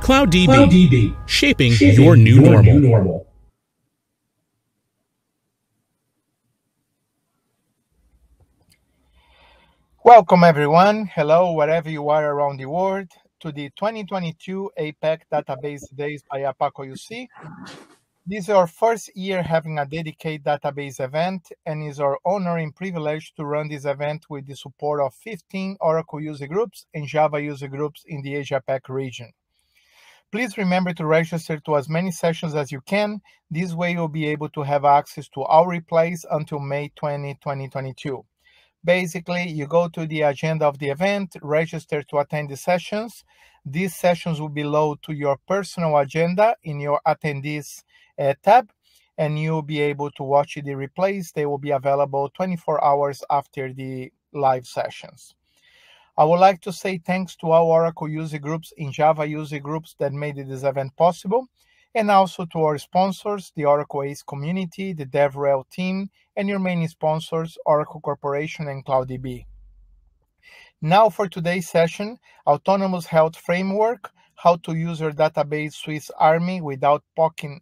CloudDB, shaping your new normal. Welcome everyone. Hello, wherever you are around the world, to the 2022 APEC Database Days by Apaco UC. This is our first year having a dedicated database event, and is our honor and privilege to run this event with the support of 15 Oracle user groups and Java user groups in the Asia-Pac region. Please remember to register to as many sessions as you can. This way you'll be able to have access to our replays until May 20, 2022. Basically, you go to the agenda of the event, register to attend the sessions. These sessions will be loaded to your personal agenda in your attendees tab, and you'll be able to watch the replays. They will be available 24 hours after the live sessions. I would like to say thanks to all Oracle user groups and Java user groups that made this event possible, and also to our sponsors, the Oracle ACE community, the DevRel team, and your main sponsors, Oracle Corporation and CloudDB. Now for today's session, Autonomous Health Framework, how to use your database Swiss Army without poking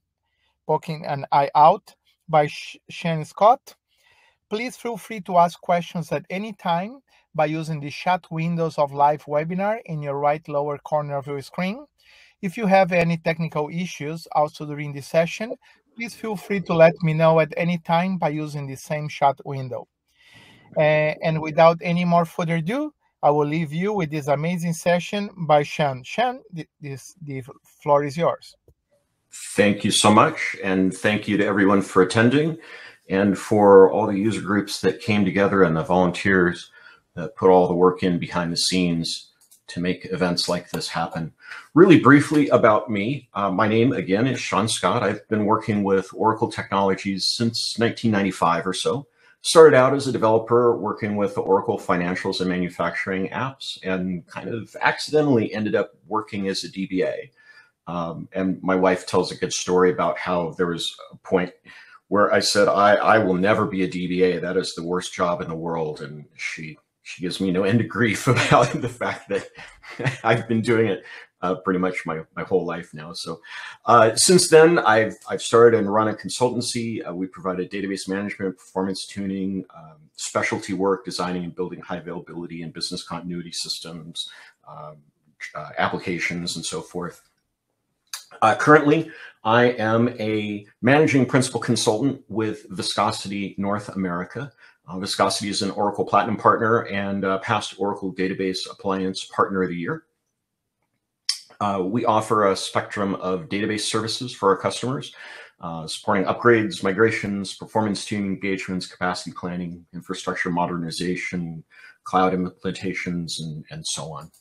an eye out, by Chen. Please feel free to ask questions at any time by using the chat windows of live webinar in your right lower corner of your screen. If you have any technical issues also during the session, please feel free to let me know at any time by using the same chat window. And without any more further ado, I will leave you with this amazing session by Chen. Chen, the floor is yours. Thank you so much, and thank you to everyone for attending, and for all the user groups that came together and the volunteers that put all the work in behind the scenes to make events like this happen. Really briefly about me, my name again is Chen. I've been working with Oracle Technologies since 1995 or so. Started out as a developer working with the Oracle financials and manufacturing apps, and kind of accidentally ended up working as a DBA. And my wife tells a good story about how there was a point where I said, I will never be a DBA. That is the worst job in the world. And she gives me no end of grief about the fact that I've been doing it pretty much my whole life now. So since then, I've started and run a consultancy. We provided database management, performance tuning, specialty work, designing and building high availability and business continuity systems, applications, and so forth. Currently, I am a managing principal consultant with Viscosity North America. Viscosity is an Oracle Platinum partner and past Oracle Database Appliance Partner of the Year. We offer a spectrum of database services for our customers, supporting upgrades, migrations, performance tuning, engagements, capacity planning, infrastructure modernization, cloud implementations, and so on.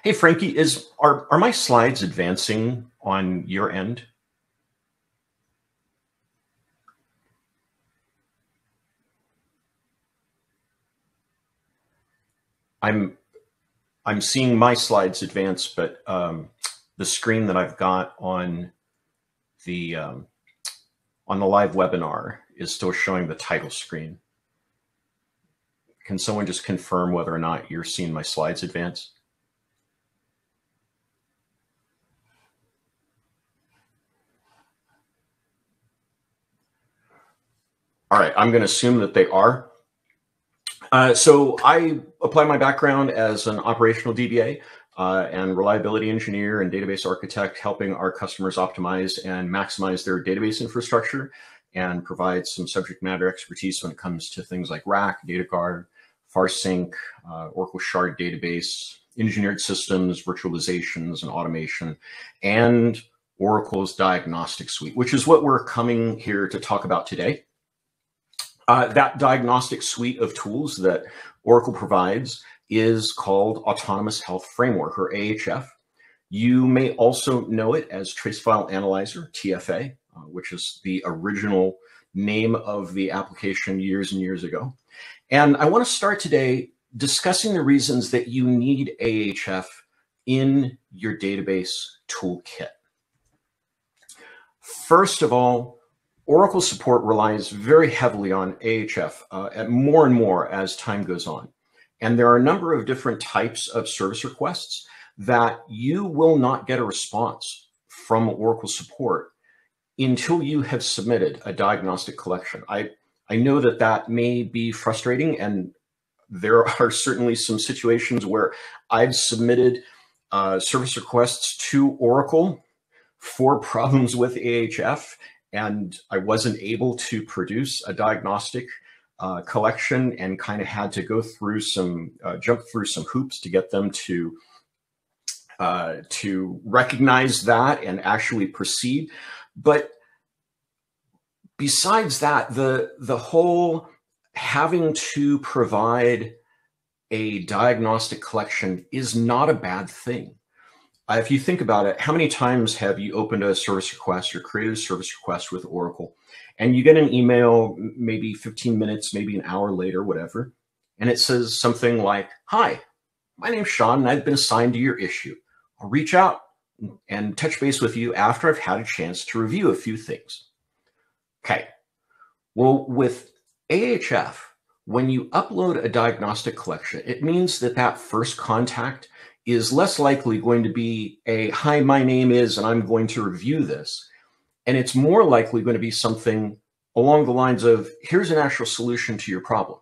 Hey, Frankie, are my slides advancing on your end? I'm seeing my slides advance, but the screen that I've got on the live webinar is still showing the title screen. Can someone just confirm whether or not you're seeing my slides advance? All right, I'm going to assume that they are. So I apply my background as an operational DBA and reliability engineer and database architect, helping our customers optimize and maximize their database infrastructure, and provide some subject matter expertise when it comes to things like RAC, DataGuard, FarSync, Oracle Shard database, engineered systems, virtualizations, and automation, and Oracle's Diagnostic Suite, which is what we're coming here to talk about today. That diagnostic suite of tools that Oracle provides is called Autonomous Health Framework, or AHF. You may also know it as Trace File Analyzer, TFA, which is the original name of the application years and years ago. And I want to start today discussing the reasons that you need AHF in your database toolkit. First of all, Oracle support relies very heavily on AHF and more as time goes on. And there are a number of different types of service requests that you will not get a response from Oracle support until you have submitted a diagnostic collection. I know that that may be frustrating, and there are certainly some situations where I've submitted service requests to Oracle for problems with AHF, and I wasn't able to produce a diagnostic collection, and kind of had to go through some, jump through some hoops to get them to recognize that and actually proceed. But besides that, the whole having to provide a diagnostic collection is not a bad thing. If you think about it, how many times have you opened a service request or created a service request with Oracle, and you get an email maybe 15 minutes, maybe an hour later, whatever, and it says something like, "Hi, my name's Sean, and I've been assigned to your issue. I'll reach out and touch base with you after I've had a chance to review a few things." Okay, well, with AHF, when you upload a diagnostic collection, it means that that first contact is less likely going to be a, "Hi, my name is, and I'm going to review this." And it's more likely going to be something along the lines of, "Here's an actual solution to your problem."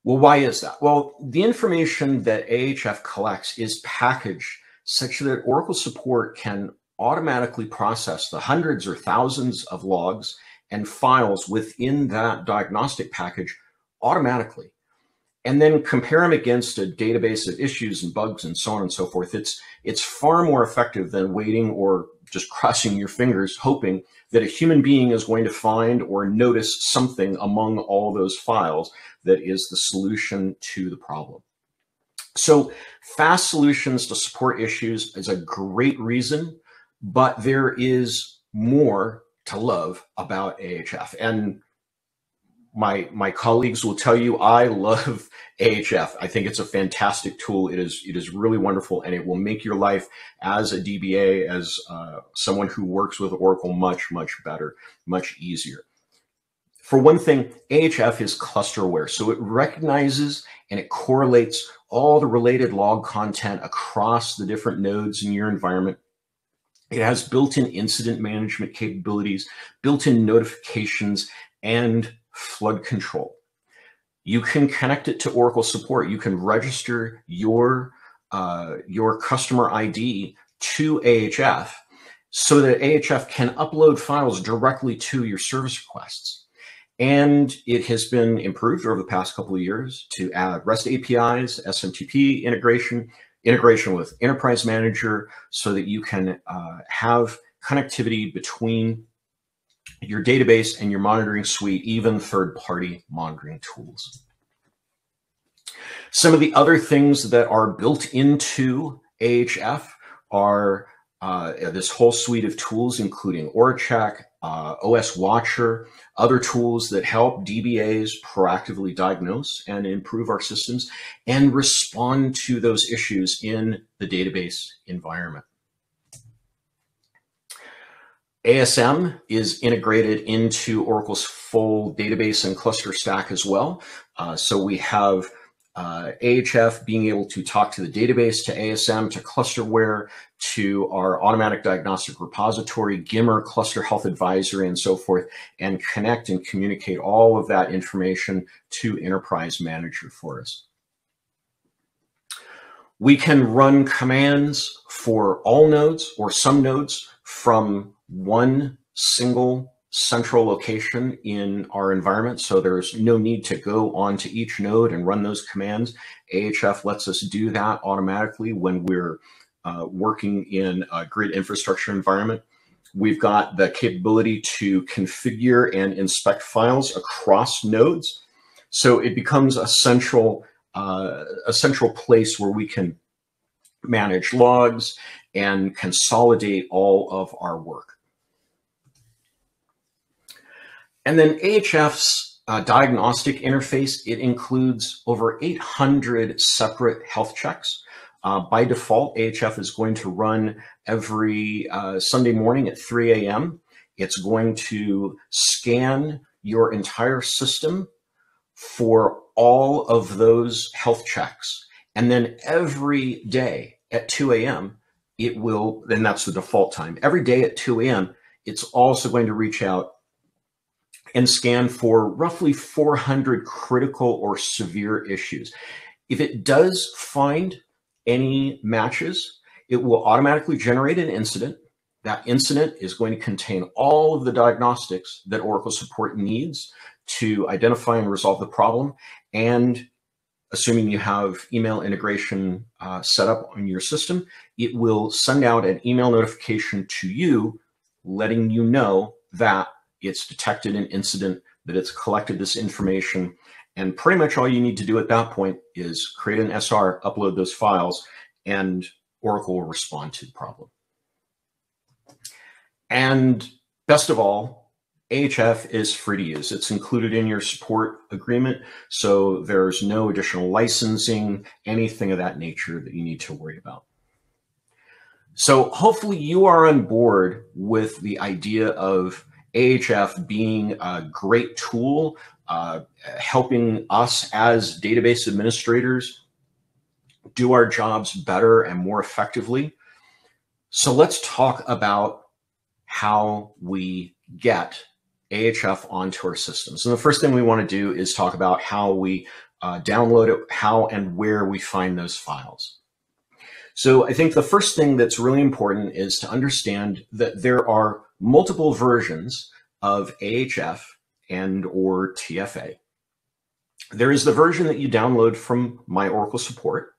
Well, why is that? Well, the information that AHF collects is packaged such that Oracle support can automatically process the hundreds or thousands of logs and files within that diagnostic package automatically, and then compare them against a database of issues and bugs and so on and so forth. It's far more effective than waiting or just crossing your fingers, hoping that a human being is going to find or notice something among all those files that is the solution to the problem. So fast solutions to support issues is a great reason, but there is more to love about AHF. And my colleagues will tell you I love AHF. I think it's a fantastic tool. It is really wonderful, and it will make your life as a DBA, as someone who works with Oracle, much, much better, much easier. For one thing, AHF is cluster aware, so it recognizes and it correlates all the related log content across the different nodes in your environment. It has built-in incident management capabilities, built-in notifications, and flood control. You can connect it to Oracle support. You can register your customer ID to AHF so that AHF can upload files directly to your service requests. And it has been improved over the past couple of years to add REST APIs, SMTP integration with Enterprise Manager, so that you can have connectivity between your database and your monitoring suite, even third-party monitoring tools. Some of the other things that are built into AHF are this whole suite of tools, including ORACheck, OS Watcher, other tools that help DBAs proactively diagnose and improve our systems and respond to those issues in the database environment. ASM is integrated into Oracle's full database and cluster stack as well. So we have AHF being able to talk to the database, to ASM, to clusterware, to our automatic diagnostic repository, Gimmer, cluster health advisory, and so forth, and connect and communicate all of that information to Enterprise Manager for us. We can run commands for all nodes or some nodes from one single central location in our environment, so there's no need to go onto each node and run those commands. AHF lets us do that automatically when we're working in a grid infrastructure environment. We've got the capability to configure and inspect files across nodes, so it becomes a central place where we can manage logs and consolidate all of our work. And then AHF's diagnostic interface, it includes over 800 separate health checks. By default, AHF is going to run every Sunday morning at 3 a.m. It's going to scan your entire system for all of those health checks And then every day at 2 a.m., it will, and that's the default time. Every day at 2 a.m., it's also going to reach out and scan for roughly 400 critical or severe issues. If it does find any matches, it will automatically generate an incident. That incident is going to contain all of the diagnostics that Oracle support needs to identify and resolve the problem. And assuming you have email integration set up on your system, it will send out an email notification to you, letting you know that it's detected an incident, that it's collected this information. And pretty much all you need to do at that point is create an SR, upload those files, and Oracle will respond to the problem. And best of all, Ahf is free to use. It's included in your support agreement, so there's no additional licensing, anything of that nature that you need to worry about. So hopefully you are on board with the idea of Ahf being a great tool, helping us as database administrators do our jobs better and more effectively. So let's talk about how we get Ahf onto our systems. And the first thing we want to do is talk about how we download it, how and where we find those files. So I think the first thing that's really important is to understand that there are multiple versions of Ahf and or TFA. There is the version that you download from My Oracle Support.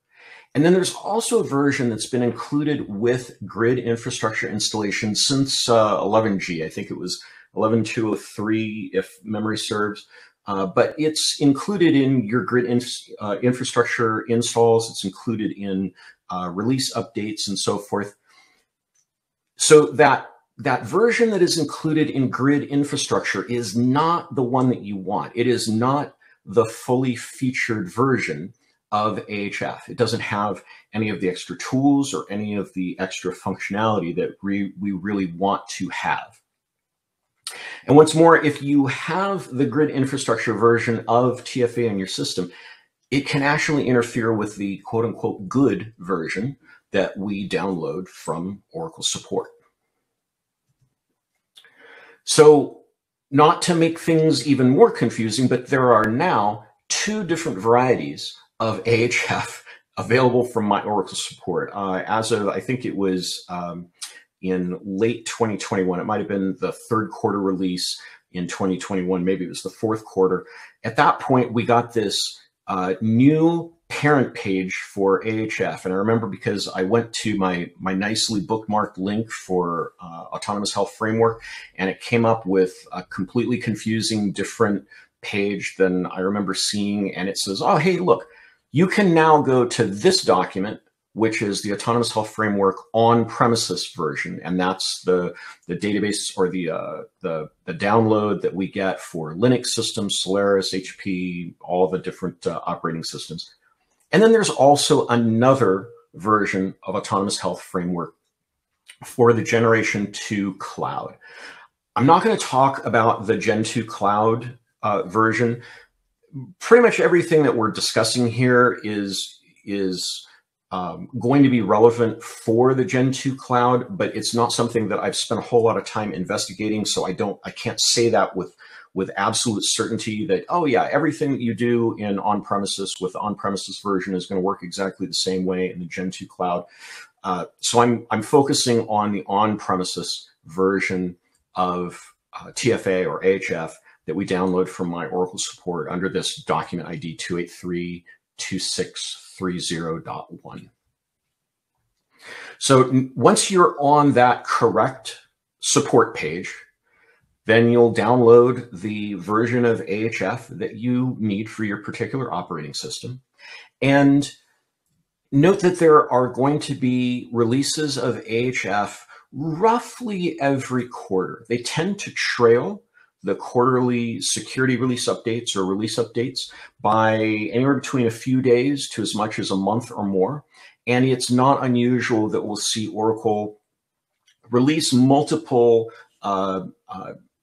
And then there's also a version that's been included with grid infrastructure installation since 11G. I think it was 11.203 if memory serves. But it's included in your grid infrastructure installs. It's included in release updates and so forth. So that version that is included in grid infrastructure is not the one that you want. It is not the fully featured version of Ahf. It doesn't have any of the extra tools or any of the extra functionality that we really want to have. And what's more, if you have the grid infrastructure version of TFA on your system, it can actually interfere with the quote unquote good version that we download from Oracle support. So not to make things even more confusing, but there are now two different varieties of Ahf available from My Oracle support. As of, I think it was in late 2021, it might have been the third quarter release in 2021, maybe it was the fourth quarter. At that point, we got this new parent page for Ahf. And I remember because I went to my nicely bookmarked link for Autonomous Health Framework, and it came up with a completely confusing different page than I remember seeing. And it says, oh, hey, look, you can now go to this document, which is the Autonomous Health Framework on-premises version. And that's the database or the download that we get for Linux systems, Solaris, HP, all the different operating systems. And then there's also another version of Autonomous Health Framework for the Generation 2 Cloud. I'm not going to talk about the Gen 2 Cloud version. Pretty much everything that we're discussing here is going to be relevant for the Gen 2 Cloud, but it's not something that I've spent a whole lot of time investigating, so I can't say that with absolute certainty that, oh yeah, everything that you do in on-premises with the on-premises version is going to work exactly the same way in the Gen 2 Cloud. So I'm focusing on the on-premises version of TFA or Ahf that we download from My Oracle support under this document ID 283.2630.1. So once you're on that correct support page, then you'll download the version of Ahf that you need for your particular operating system. And note that there are going to be releases of Ahf roughly every quarter. They tend to trail the quarterly security release updates or release updates by anywhere between a few days to as much as a month or more. And it's not unusual that we'll see Oracle release multiple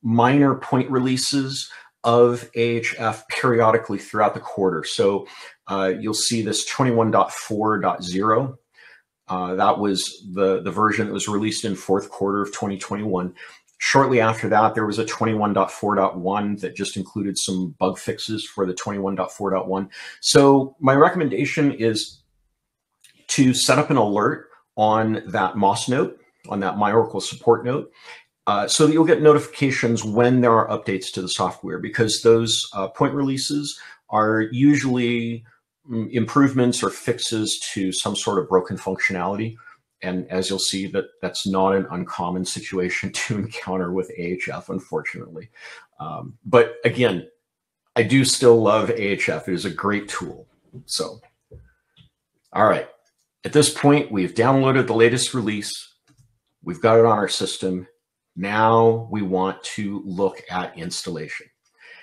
minor point releases of AHF periodically throughout the quarter. So you'll see this 21.4.0. That was the version that was released in fourth quarter of 2021. Shortly after that, there was a 21.4.1 that just included some bug fixes for the 21.4.1. So my recommendation is to set up an alert on that MOS note, on that My Oracle support note, so that you'll get notifications when there are updates to the software, because those point releases are usually improvements or fixes to some sort of broken functionality. And as you'll see, that's not an uncommon situation to encounter with AHF, unfortunately. But again, I do still love AHF. It is a great tool. So, all right. At this point, we've downloaded the latest release. We've got it on our system. Now we want to look at installation.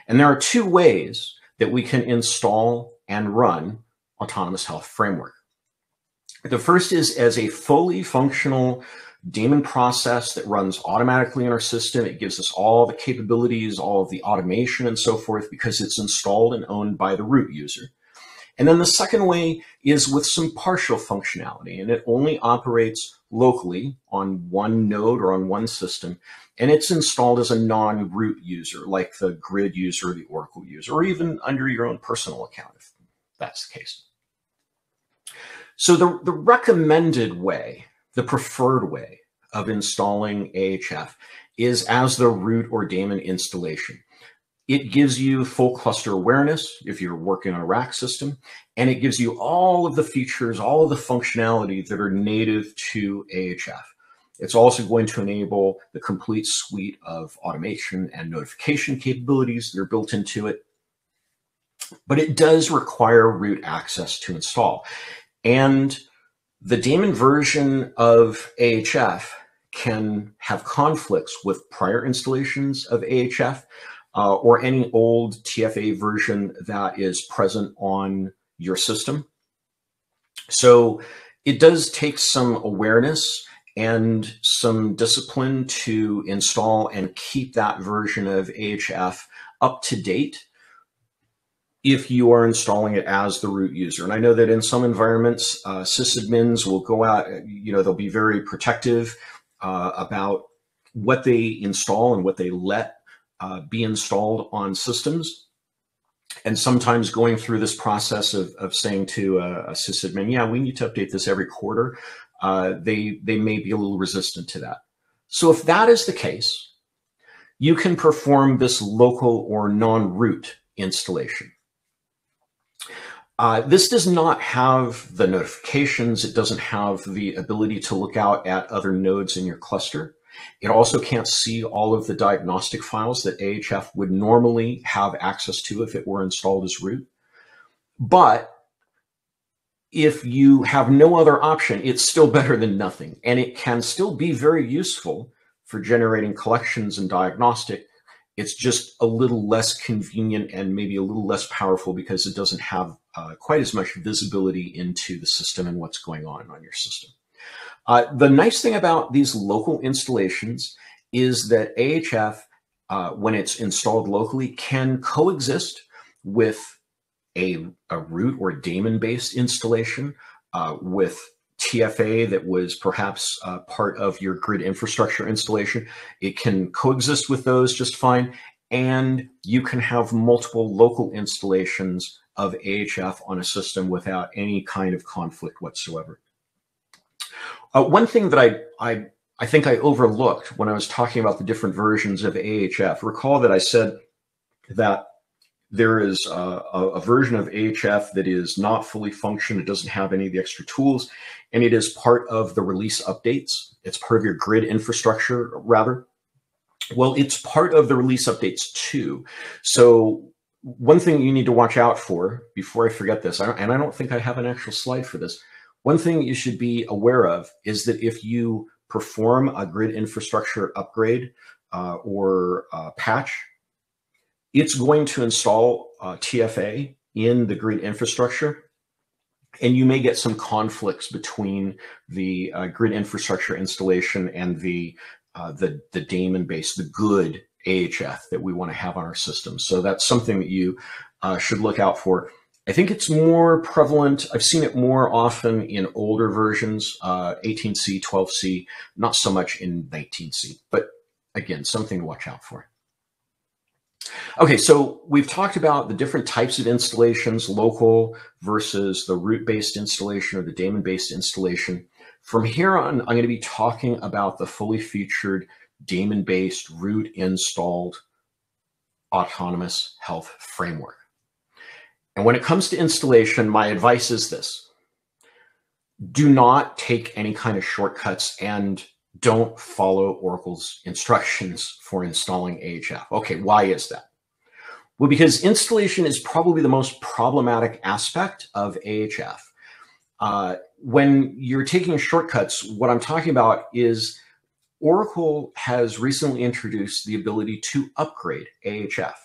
And there are two ways that we can install and run Autonomous Health Framework. The first is as a fully functional daemon process that runs automatically in our system. It gives us all the capabilities, all of the automation and so forth, because it's installed and owned by the root user. And then the second way is with some partial functionality, and it only operates locally on one node or on one system, and it's installed as a non-root user, like the grid user or the Oracle user, or even under your own personal account, if that's the case. So the recommended way, the preferred way of installing AHF is as the root or daemon installation. It gives you full cluster awareness if you're working on a rack system, and it gives you all of the features, all of the functionality that are native to AHF. It's also going to enable the complete suite of automation and notification capabilities that are built into it. But it does require root access to install. And the daemon version of AHF can have conflicts with prior installations of AHF or any old TFA version that is present on your system. So it does take some awareness and some discipline to install and keep that version of AHF up to date if you are installing it as the root user. And I know that in some environments, sysadmins will go out, they'll be very protective about what they install and what they let be installed on systems. And sometimes going through this process of saying to a sysadmin, yeah, we need to update this every quarter, they may be a little resistant to that. So if that is the case, you can perform this local or non-root installation. This does not have the notifications. It doesn't have the ability to look out at other nodes in your cluster. It also can't see all of the diagnostic files that AHF would normally have access to if it were installed as root. But if you have no other option, it's still better than nothing. And it can still be very useful for generating collections and diagnostic. It's just a little less convenient and maybe a little less powerful because it doesn't have quite as much visibility into the system and what's going on your system. The nice thing about these local installations is that AHF, when it's installed locally, can coexist with a root or daemon-based installation, with TFA that was perhaps part of your grid infrastructure installation. It can coexist with those just fine, and you can have multiple local installations of AHF on a system without any kind of conflict whatsoever. One thing that I think I overlooked when I was talking about the different versions of AHF, recall that I said that there is a version of AHF that is not fully functional. It doesn't have any of the extra tools, and it is part of the release updates. It's part of your grid infrastructure, rather. Well, it's part of the release updates too. So one thing you need to watch out for, before I forget this, and I don't think I have an actual slide for this, one thing you should be aware of is that if you perform a grid infrastructure upgrade or patch, it's going to install TFA in the grid infrastructure, and you may get some conflicts between the grid infrastructure installation and the daemon base, the good AHF that we want to have on our system. So that's something that you should look out for. I think it's more prevalent. I've seen it more often in older versions, 18C, 12C, not so much in 19C, but again, something to watch out for. Okay, so we've talked about the different types of installations, local versus the root-based installation or the daemon-based installation. From here on, I'm going to be talking about the fully featured daemon-based root-installed autonomous health framework. And when it comes to installation, my advice is this. Do not take any kind of shortcuts and don't follow Oracle's instructions for installing AHF. Okay, why is that? Well, because installation is probably the most problematic aspect of AHF. When you're taking shortcuts, what I'm talking about is Oracle has recently introduced the ability to upgrade AHF.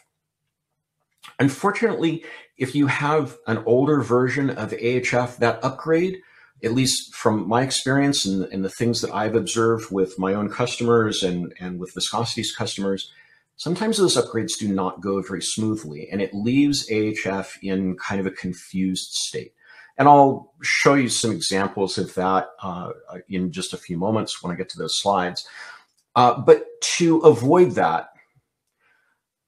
Unfortunately, if you have an older version of AHF, that upgrade, at least from my experience and the things that I've observed with my own customers and with Viscosity's customers, sometimes those upgrades do not go very smoothly, and it leaves AHF in kind of a confused state. And I'll show you some examples of that in just a few moments when I get to those slides. But to avoid that,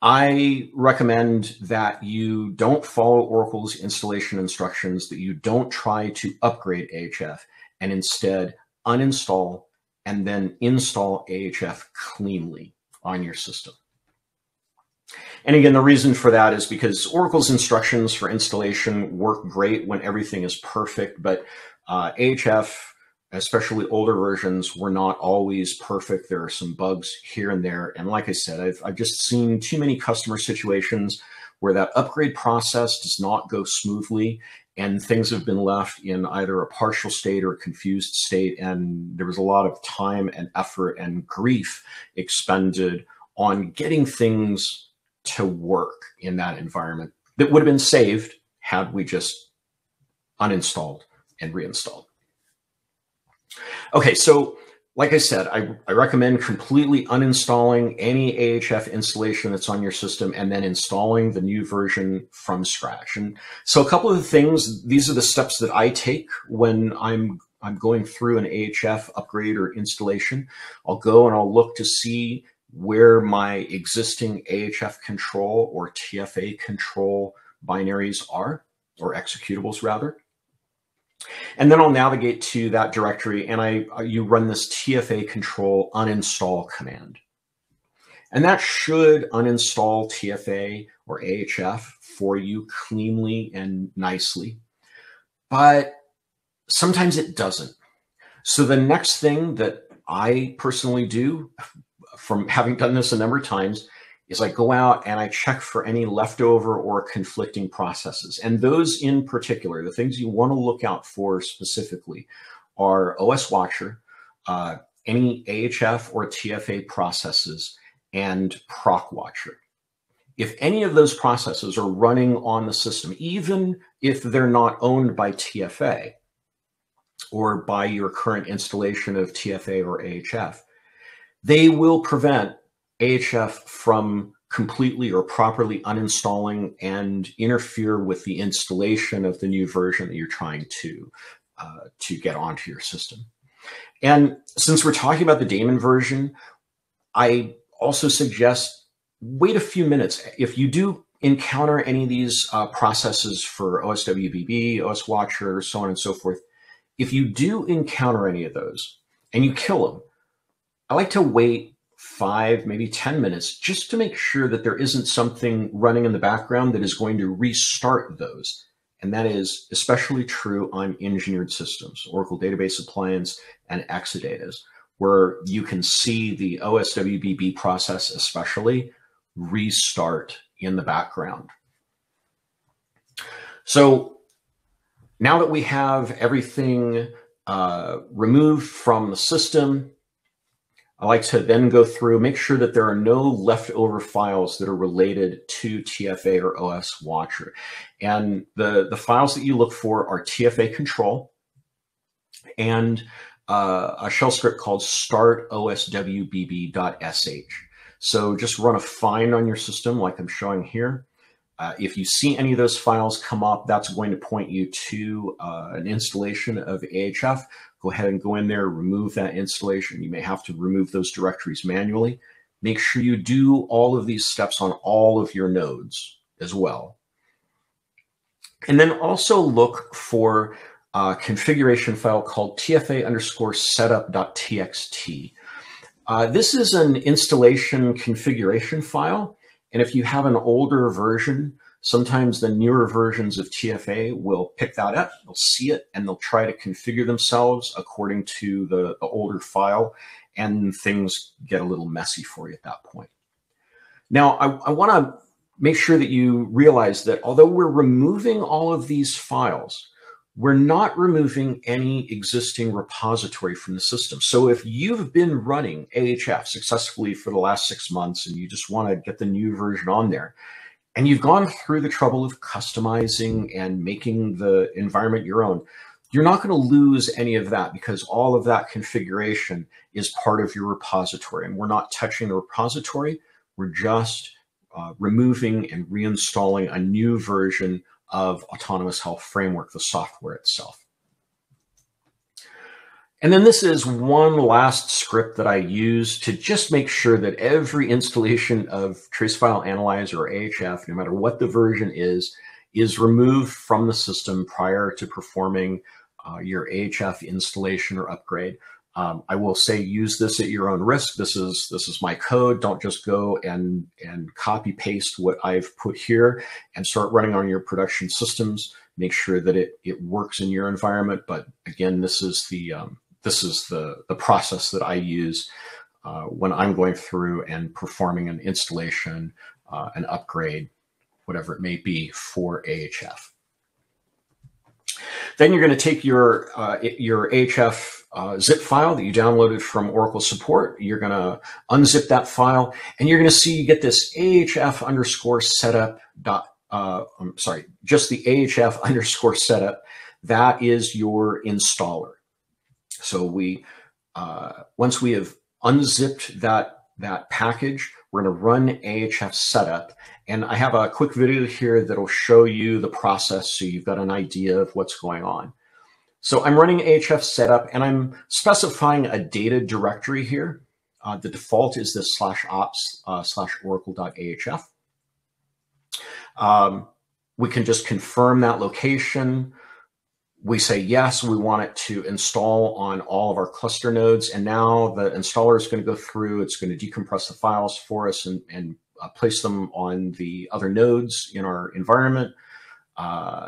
I recommend that you don't follow Oracle's installation instructions, that you don't try to upgrade AHF, and instead uninstall and then install AHF cleanly on your system. And again, the reason for that is because Oracle's instructions for installation work great when everything is perfect, but AHF, especially older versions, were not always perfect. There are some bugs here and there. And like I said, I've just seen too many customer situations where that upgrade process does not go smoothly and things have been left in either a partial state or a confused state. And there was a lot of time and effort and grief expended on getting things to work in that environment that would have been saved had we just uninstalled and reinstalled. Okay, so like I said, I recommend completely uninstalling any AHF installation that's on your system and then installing the new version from scratch. And so a couple of the things, these are the steps that I take when I'm going through an AHF upgrade or installation. I'll go and I'll look to see where my existing AHF control or TFA control binaries are, or executables rather. And then I'll navigate to that directory and you run this TFA control uninstall command. And that should uninstall TFA or AHF for you cleanly and nicely. But sometimes it doesn't. So the next thing that I personally do, from having done this a number of times, is I go out and I check for any leftover or conflicting processes. And those in particular, the things you want to look out for specifically are OS Watcher, any AHF or TFA processes, and Proc Watcher. If any of those processes are running on the system, even if they're not owned by TFA or by your current installation of TFA or AHF, they will prevent AHF from completely or properly uninstalling and interfere with the installation of the new version that you're trying to get onto your system. And since we're talking about the daemon version, I also suggest wait a few minutes. If you do encounter any of these processes for OSWBB, OS Watcher, so on and so forth, if you do encounter any of those and you kill them, I like to wait 5, maybe 10 minutes just to make sure that there isn't something running in the background that is going to restart those. And that is especially true on engineered systems, Oracle Database Appliance and Exadatas, where you can see the OSWBB process especially restart in the background. So now that we have everything removed from the system, I like to then go through, make sure that there are no leftover files that are related to TFA or OS Watcher. And the files that you look for are TFA control and a shell script called startoswbb.sh. So just run a find on your system like I'm showing here. If you see any of those files come up, that's going to point you to an installation of Ahf. Go ahead and go in there, remove that installation. You may have to remove those directories manually. Make sure you do all of these steps on all of your nodes as well. And then also look for a configuration file called tfa_setup.txt. This is an installation configuration file. And if you have an older version, sometimes the newer versions of TFA will pick that up, they'll see it, and they'll try to configure themselves according to the older file, and things get a little messy for you at that point. Now, I want to make sure that you realize that although we're removing all of these files, we're not removing any existing repository from the system. So if you've been running Ahf successfully for the last 6 months and you just want to get the new version on there, and you've gone through the trouble of customizing and making the environment your own, you're not going to lose any of that because all of that configuration is part of your repository. And we're not touching the repository. We're just removing and reinstalling a new version of Autonomous Health Framework, the software itself. And then this is one last script that I use to just make sure that every installation of Trace File Analyzer or Ahf, no matter what the version is removed from the system prior to performing your Ahf installation or upgrade. I will say use this at your own risk. This is my code. Don't just go and copy paste what I've put here and start running on your production systems. Make sure that it works in your environment. But again, this is the process that I use when I'm going through and performing an installation, an upgrade, whatever it may be for Ahf. Then you're going to take your Ahf zip file that you downloaded from Oracle support. You're going to unzip that file, and you're going to see you get this Ahf_setup. Just the Ahf_setup. That is your installer. So we once we have unzipped that package, we're going to run Ahf setup. And I have a quick video here that'll show you the process so you've got an idea of what's going on. So I'm running Ahf setup and I'm specifying a data directory here. The default is this /ops/oracle.ahf. We can just confirm that location. We say, yes, we want it to install on all of our cluster nodes. And now the installer is going to go through, it's going to decompress the files for us and place them on the other nodes in our environment.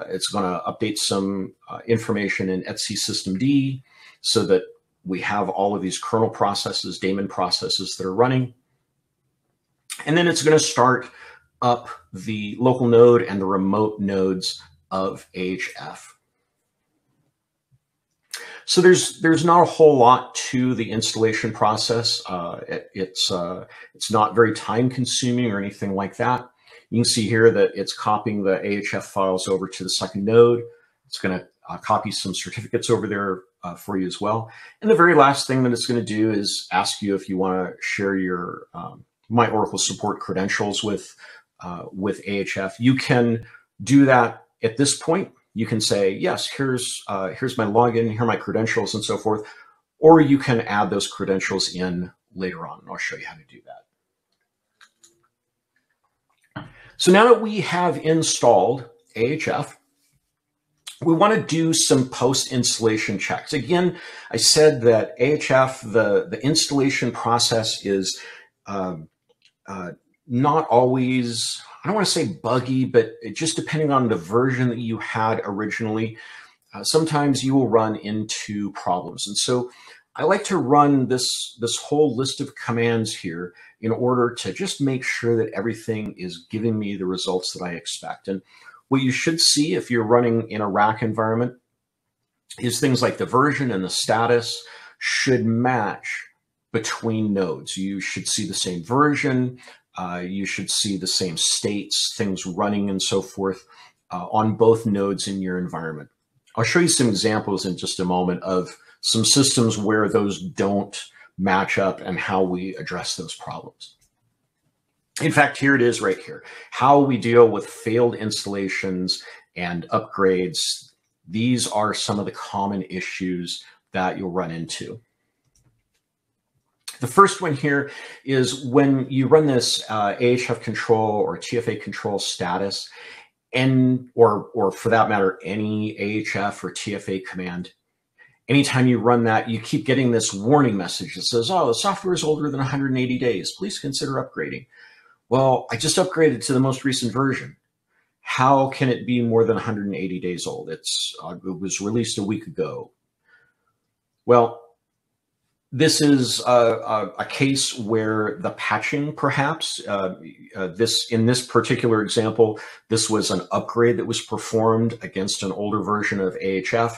It's going to update some information in etc systemd so that we have all of these kernel processes, daemon processes that are running. And then it's going to start up the local node and the remote nodes of Ahf. So there's not a whole lot to the installation process. It's not very time consuming or anything like that. You can see here that it's copying the Ahf files over to the second node. It's going to copy some certificates over there for you as well. And the very last thing that it's going to do is ask you if you want to share your My Oracle support credentials with Ahf. You can do that at this point. You can say, yes, here's my login, here are my credentials and so forth, or you can add those credentials in later on, and I'll show you how to do that. So now that we have installed Ahf, we want to do some post-installation checks. Again, I said that Ahf, the installation process is not always, I don't want to say buggy, but just depending on the version that you had originally, sometimes you will run into problems. And so I like to run this whole list of commands here in order to just make sure that everything is giving me the results that I expect. And what you should see if you're running in a rack environment is things like the version and the status should match between nodes. You should see the same version. You should see the same states, things running and so forth on both nodes in your environment. I'll show you some examples in just a moment of some systems where those don't match up and how we address those problems. In fact, here it is right here. How we deal with failed installations and upgrades. These are some of the common issues that you'll run into. The first one here is when you run this Ahf control or TFA control status, or for that matter, any Ahf or TFA command. Anytime you run that, you keep getting this warning message that says, oh, the software is older than 180 days. Please consider upgrading. Well, I just upgraded to the most recent version. How can it be more than 180 days old? It was released a week ago. Well, this is a case where the patching, perhaps, in this particular example, this was an upgrade that was performed against an older version of Ahf,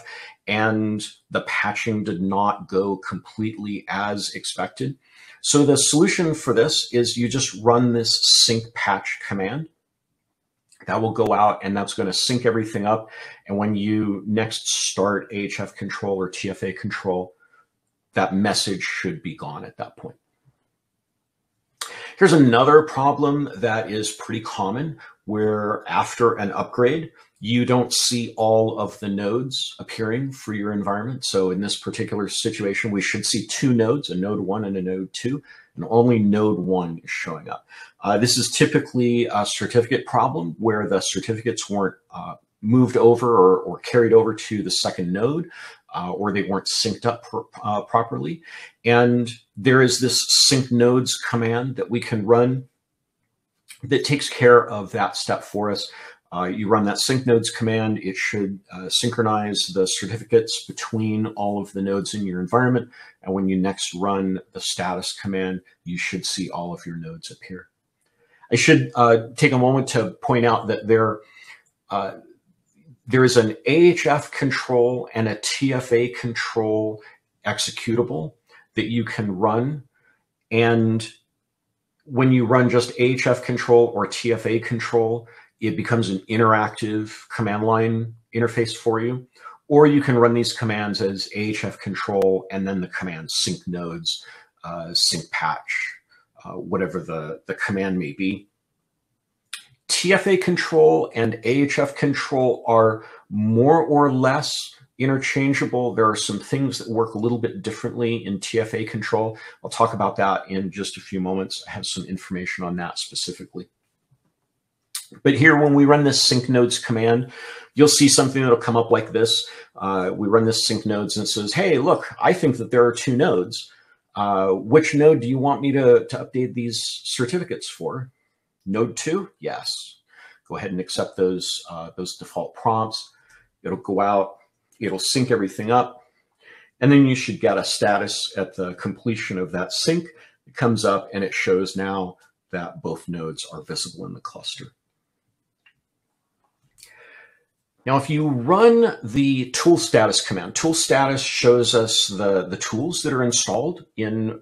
and the patching did not go completely as expected. So the solution for this is you just run this sync patch command. That will go out and that's going to sync everything up. And when you next start Ahf control or TFA control, that message should be gone at that point. Here's another problem that is pretty common, where after an upgrade, you don't see all of the nodes appearing for your environment. So in this particular situation, we should see two nodes, a node 1 and a node 2, and only node 1 is showing up. This is typically a certificate problem where the certificates weren't moved over or carried over to the second node, or they weren't synced up properly. And there is this sync nodes command that we can run that takes care of that step for us. You run that sync nodes command. It should synchronize the certificates between all of the nodes in your environment. And when you next run the status command, you should see all of your nodes appear. I should take a moment to point out that there is an Ahf control and a TFA control executable that you can run. And when you run just Ahf control or TFA control, it becomes an interactive command line interface for you. Or you can run these commands as Ahf control and then the command sync nodes, sync patch, whatever the command may be. TFA control and Ahf control are more or less interchangeable. There are some things that work a little bit differently in TFA control. I'll talk about that in just a few moments. I have some information on that specifically. But here, when we run this sync nodes command, you'll see something that'll come up like this. We run this sync nodes and it says, hey, look, I think that there are two nodes. Which node do you want me to update these certificates for? Node 2? Yes. Go ahead and accept those default prompts. It'll go out, it'll sync everything up, and then you should get a status at the completion of that sync. It comes up and it shows now that both nodes are visible in the cluster. Now, if you run the tool status command, tool status shows us the tools that are installed in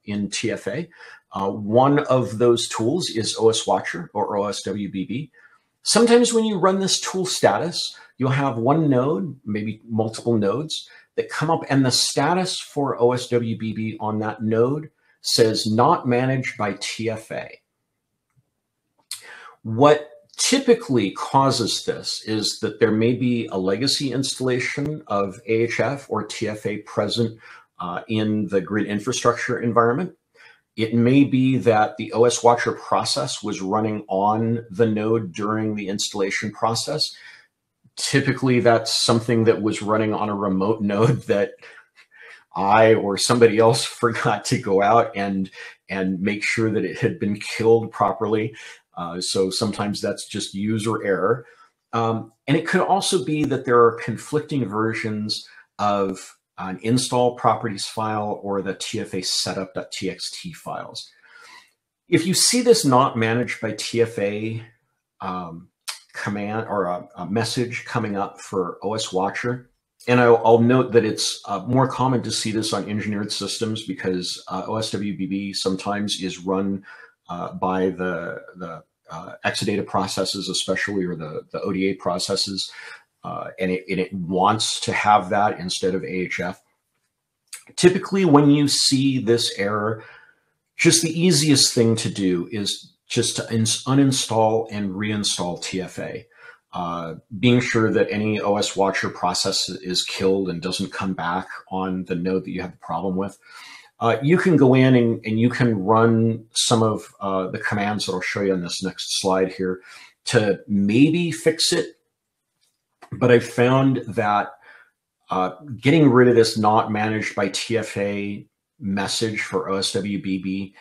TFA. One of those tools is OS Watcher or OSWBB. Sometimes when you run this tool status, you'll have one node, maybe multiple nodes that come up, and the status for OSWBB on that node says not managed by TFA. What typically causes this is that there may be a legacy installation of Ahf or TFA present in the grid infrastructure environment. It may be that the OS Watcher process was running on the node during the installation process. Typically, that's something that was running on a remote node that I or somebody else forgot to go out and make sure that it had been killed properly. So sometimes that's just user error. And it could also be that there are conflicting versions of an install properties file or the TFA setup.txt files. If you see this not managed by TFA command or a message coming up for OS Watcher, and I'll note that it's more common to see this on engineered systems because OSWBB sometimes is run by the Exadata processes, especially, or the ODA processes, and it wants to have that instead of Ahf. Typically, when you see this error, just the easiest thing to do is just to uninstall and reinstall TFA. Being sure that any OS watcher process is killed and doesn't come back on the node that you have the problem with. You can go in and you can run some of the commands that I'll show you on this next slide here to maybe fix it. But I found that getting rid of this not managed by TFA message for OSWBB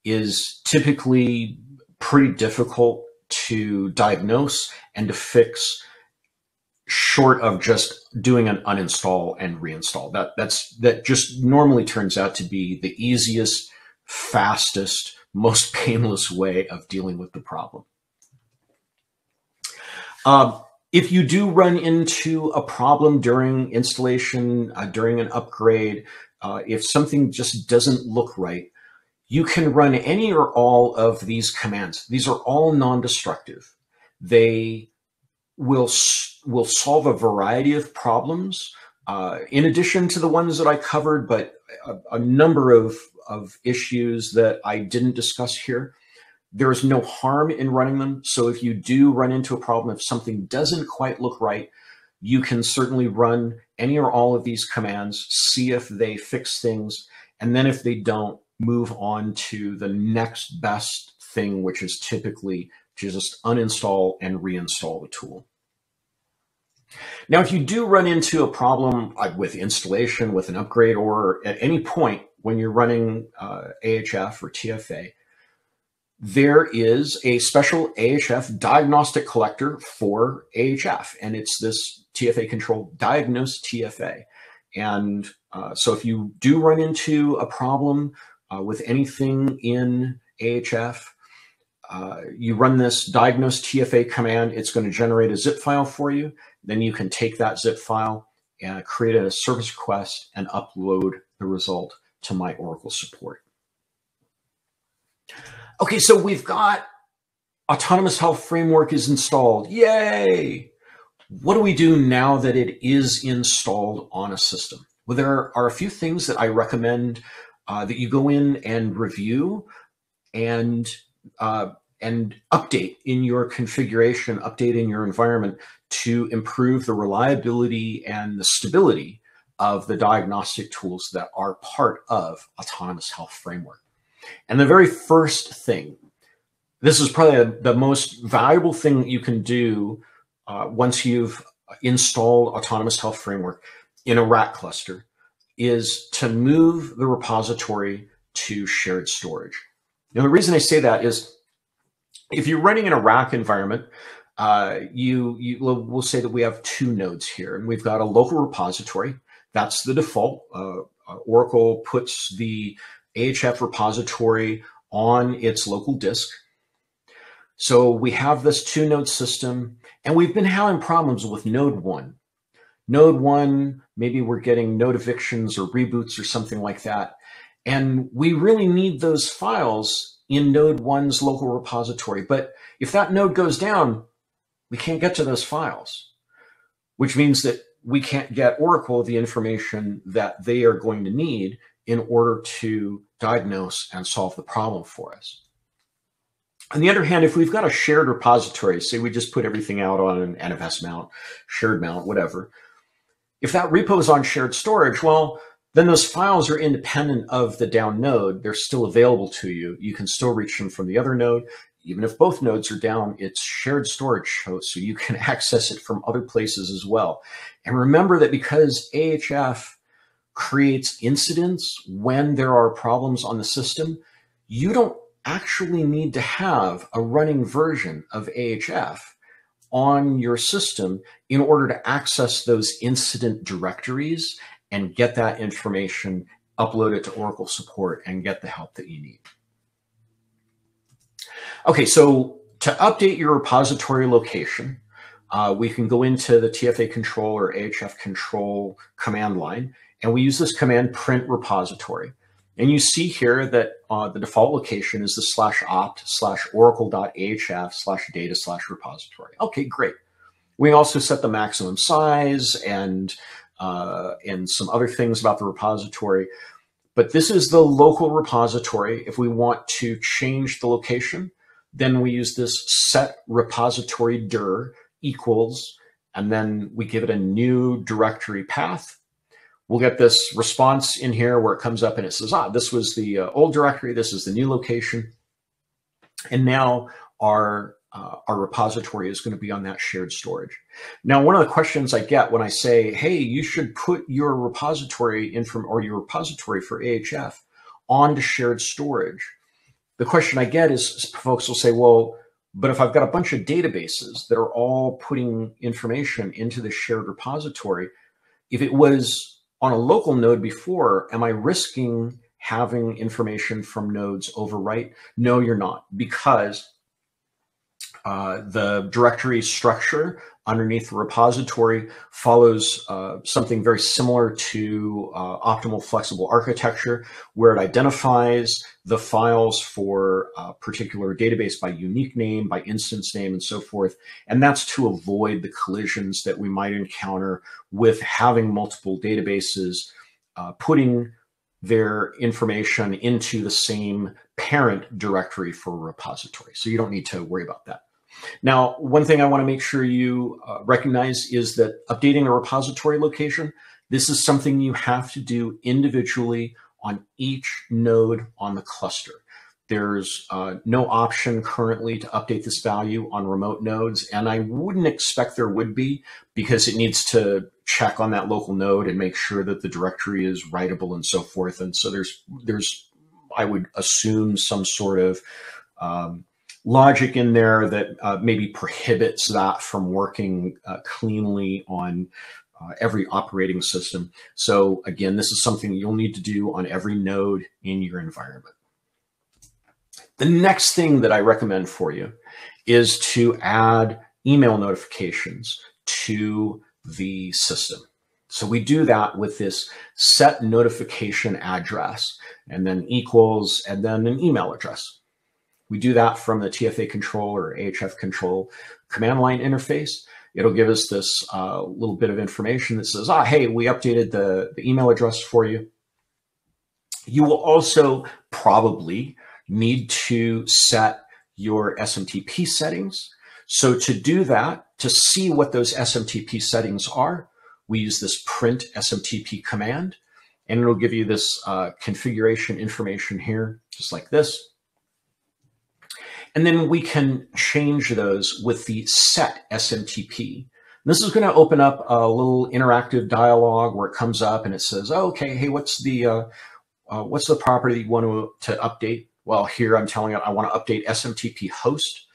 is typically pretty difficult to diagnose and to fix, short of just doing an uninstall and reinstall. That just normally turns out to be the easiest, fastest, most painless way of dealing with the problem. If you do run into a problem during installation, during an upgrade, if something just doesn't look right, you can run any or all of these commands. These are all non-destructive. They will solve a variety of problems, in addition to the ones that I covered, but a number of issues that I didn't discuss here. There is no harm in running them. So if you do run into a problem, if something doesn't quite look right, you can certainly run any or all of these commands, see if they fix things, and then if they don't, move on to the next best thing, which is typically to just uninstall and reinstall the tool. Now, if you do run into a problem with installation, with an upgrade, or at any point when you're running AHF or TFA, there is a special Ahf Diagnostic Collector for AHF, and it's this TFA control Diagnose TFA. And so if you do run into a problem with anything in AHF, you run this Diagnose TFA command. It's going to generate a zip file for you. Then you can take that zip file and create a service request and upload the result to my Oracle support. Okay, so we've got Autonomous Health Framework is installed. Yay! What do we do now that it is installed on a system? Well, there are a few things that I recommend that you go in and review and update in your configuration, update in your environment to improve the reliability and the stability of the diagnostic tools that are part of Autonomous Health Framework. And the very first thing, this is probably the most valuable thing that you can do once you've installed Autonomous Health Framework in a RAC cluster, is to move the repository to shared storage. Now, the reason I say that is if you're running in a RAC environment, we'll say that we have two nodes here, and we've got a local repository. That's the default. Oracle puts the Ahf repository on its local disk. So we have this two-node system, and we've been having problems with node 1. Node 1, maybe we're getting node evictions or reboots or something like that. And we really need those files in node 1's local repository. But if that node goes down, we can't get to those files, which means that we can't get Oracle the information that they are going to need in order to diagnose and solve the problem for us. On the other hand, if we've got a shared repository, say we just put everything out on an NFS mount, shared mount, whatever, if that repo is on shared storage, well, then those files are independent of the down node. They're still available to you. You can still reach them from the other node. Even if both nodes are down, it's shared storage, so you can access it from other places as well. And remember that because Ahf creates incidents when there are problems on the system, you don't actually need to have a running version of Ahf on your system in order to access those incident directories and get that information, upload it to Oracle support, and get the help that you need. Okay, so to update your repository location, we can go into the TFA control or Ahf control command line, and we use this command print repository. And you see here that the default location is the /opt/oracle.ahf/data/repository. Okay, great. We also set the maximum size and some other things about the repository. But this is the local repository. If we want to change the location, Then we use this set repository dir equals, and then we give it a new directory path. We'll get this response in here where it comes up and it says, this was the old directory, this is the new location. And now our repository is going to be on that shared storage. Now, one of the questions I get when I say, hey, you should put your repository or your repository for Ahf onto shared storage. The question I get is folks will say, well, but if I've got a bunch of databases that are all putting information into the shared repository, if it was on a local node before, am I risking having information from nodes overwrite? No, you're not, because the directory structure underneath the repository follows something very similar to optimal flexible architecture, where it identifies the files for a particular database by unique name, by instance name, and so forth. And that's to avoid the collisions that we might encounter with having multiple databases putting their information into the same parent directory for a repository. So you don't need to worry about that. Now, one thing I want to make sure you recognize is that updating a repository location, this is something you have to do individually on each node on the cluster. There's no option currently to update this value on remote nodes, and I wouldn't expect there would be, because it needs to check on that local node and make sure that the directory is writable and so forth. And so there's I would assume, some sort of logic in there that maybe prohibits that from working cleanly on every operating system. So again, this is something you'll need to do on every node in your environment. The next thing that I recommend for you is to add email notifications to the system. So we do that with this set notification address, and then equals, and then an email address. We do that from the TFA control or Ahf control command line interface. It'll give us this little bit of information that says, hey, we updated the email address for you. You will also probably need to set your SMTP settings. So to do that, to see what those SMTP settings are, we use this print SMTP command, and it'll give you this configuration information here, just like this. And then we can change those with the set SMTP. This is going to open up a little interactive dialog where it comes up and it says, okay, hey, what's the property that you want to update? Well, here I'm telling it I want to update SMTP host.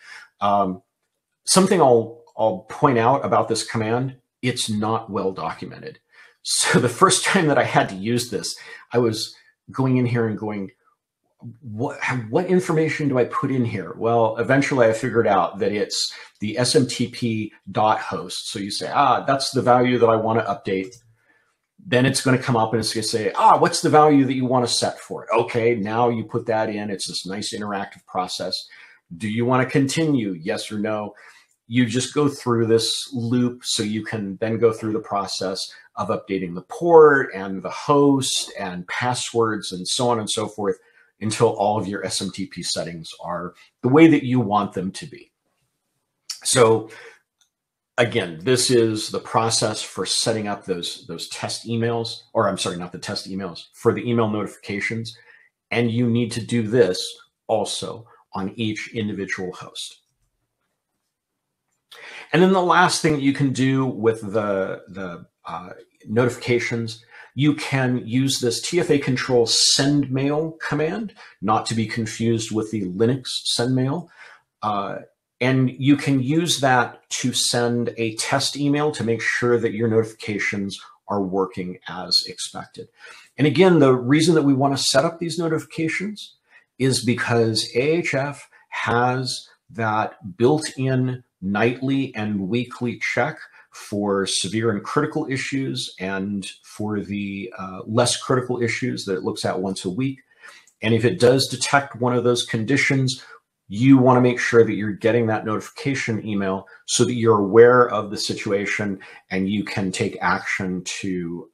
Something I'll point out about this command, it's not well documented. So the first time that I had to use this, I was going in here and going, what information do I put in here? Well, eventually I figured out that it's the SMTP dot host. So you say, that's the value that I want to update. Then it's going to come up and it's going to say, what's the value that you want to set for it? Okay, now you put that in. It's this nice interactive process. Do you want to continue? Yes or no? You just go through this loop so you can then go through the process of updating the port and the host and passwords and so on and so forth until all of your SMTP settings are the way that you want them to be. So again, this is the process for setting up those test emails, or I'm sorry, not the test emails, for the email notifications. And you need to do this also on each individual host. And then the last thing you can do with the notifications, you can use this TFA control send mail command, not to be confused with the Linux send mail. And you can use that to send a test email to make sure that your notifications are working as expected. And again, the reason that we want to set up these notifications is because Ahf has that built-in nightly and weekly check for severe and critical issues, and for the less critical issues that it looks at once a week. And if it does detect one of those conditions, you want to make sure that you're getting that notification email so that you're aware of the situation and you can take action to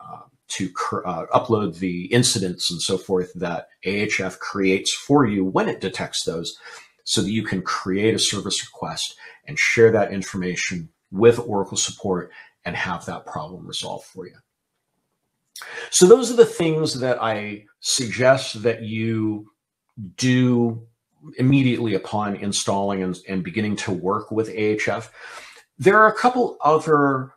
upload the incidents and so forth that Ahf creates for you when it detects those, so that you can create a service request and share that information with Oracle support and have that problem resolved for you. So those are the things that I suggest that you do immediately upon installing and beginning to work with Ahf. There are a couple other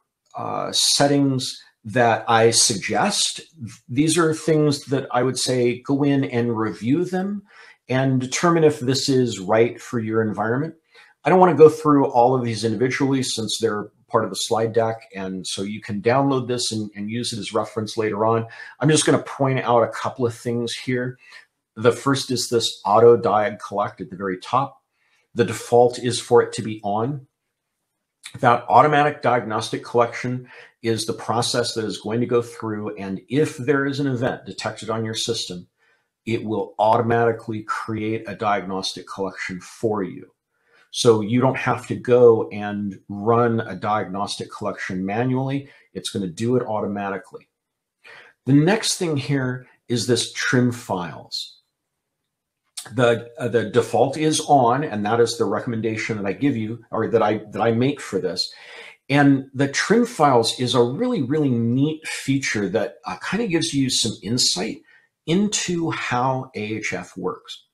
settings that I suggest. These are things that I would say go in and review them and determine if this is right for your environment. I don't want to go through all of these individually since they're part of the slide deck, and so you can download this and use it as reference later on. I'm just going to point out a couple of things here. The first is this auto diag collect at the very top. The default is for it to be on. That automatic diagnostic collection is the process that is going to go through, and if there is an event detected on your system, it will automatically create a diagnostic collection for you. So you don't have to go and run a diagnostic collection manually. It's going to do it automatically. The next thing here is this trim files. The default is on, and that is the recommendation that I give you, or that I make for this. And the trim files is a really, really neat feature that kind of gives you some insight into how Ahf works.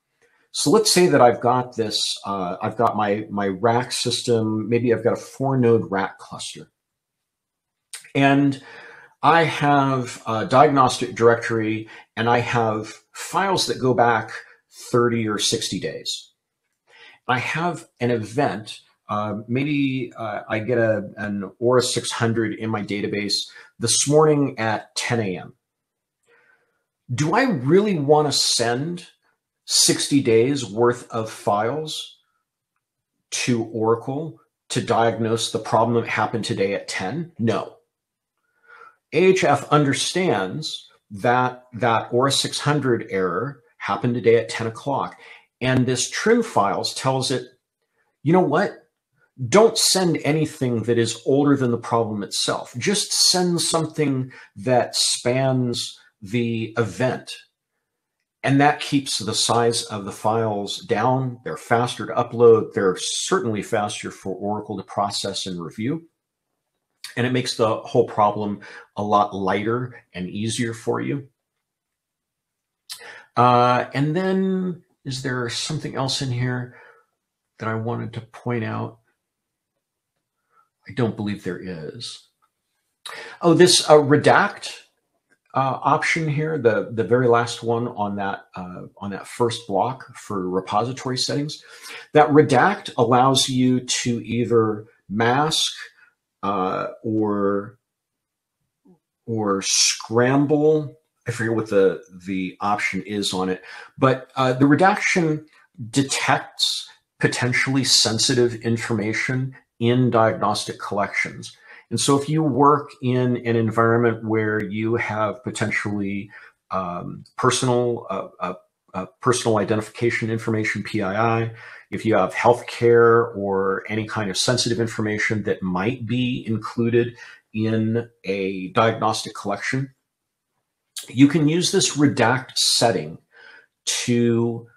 So let's say that I've got this, I've got my rack system, maybe I've got a 4-node rack cluster. And I have a diagnostic directory, and I have files that go back 30 or 60 days. I have an event, maybe I get an Aura 600 in my database this morning at 10 a.m. Do I really want to send 60 days worth of files to Oracle to diagnose the problem that happened today at 10? No. Ahf understands that Aura 600 error happened today at 10 o'clock. And this trim files tells it, you know what? Don't send anything that is older than the problem itself. Just send something that spans the event. And that keeps the size of the files down. They're faster to upload. They're certainly faster for Oracle to process and review. And it makes the whole problem a lot lighter and easier for you. And then, is there something else in here that I wanted to point out? I don't believe there is. Oh, this redact option here, the very last one on that first block for repository settings. That redact allows you to either mask or scramble. I forget what the option is on it, but the redaction detects potentially sensitive information in diagnostic collections. And so if you work in an environment where you have potentially personal identification information, PII, if you have healthcare or any kind of sensitive information that might be included in a diagnostic collection, you can use this redact setting to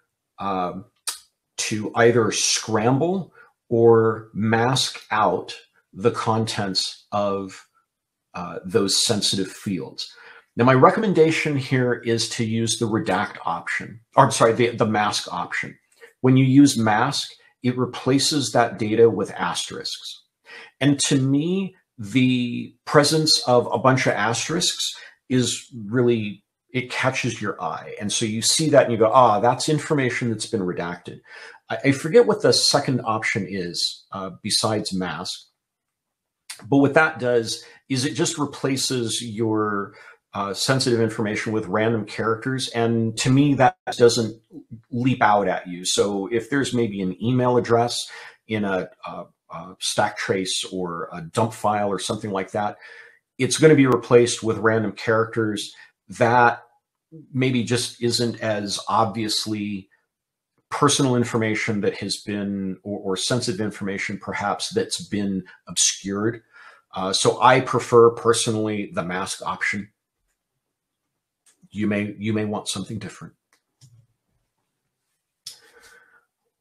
either scramble or mask out the contents of those sensitive fields. Now, my recommendation here is to use the redact option, or I'm sorry, the mask option. When you use mask, it replaces that data with asterisks. And to me, the presence of a bunch of asterisks is really, it catches your eye. And so you see that and you go, ah, that's information that's been redacted. I forget what the second option is besides mask. But what that does is it just replaces your sensitive information with random characters. And to me, that doesn't leap out at you. So if there's maybe an email address in a stack trace or a dump file or something like that, it's going to be replaced with random characters that maybe just isn't as obviously personal information that has been, or sensitive information perhaps that's been obscured. So I prefer personally the mask option. You may want something different.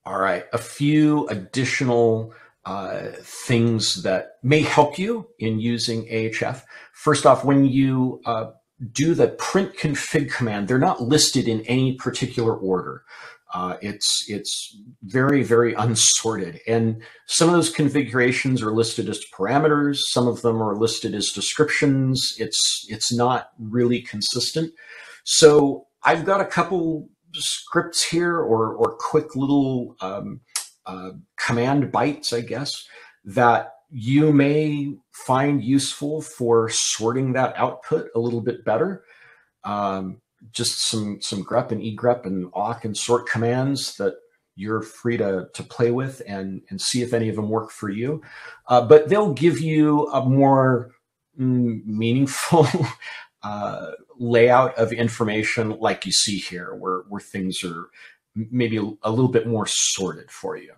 All right, a few additional things that may help you in using Ahf. First off, when you do the print config command, they're not listed in any particular order. It's very, very unsorted. And some of those configurations are listed as parameters. Some of them are listed as descriptions. It's not really consistent. So I've got a couple scripts here or quick little command bites, I guess, that you may find useful for sorting that output a little bit better. Just some grep and egrep and awk and sort commands that you're free to play with and see if any of them work for you. But they'll give you a more meaningful layout of information like you see here, where things are maybe a little bit more sorted for you.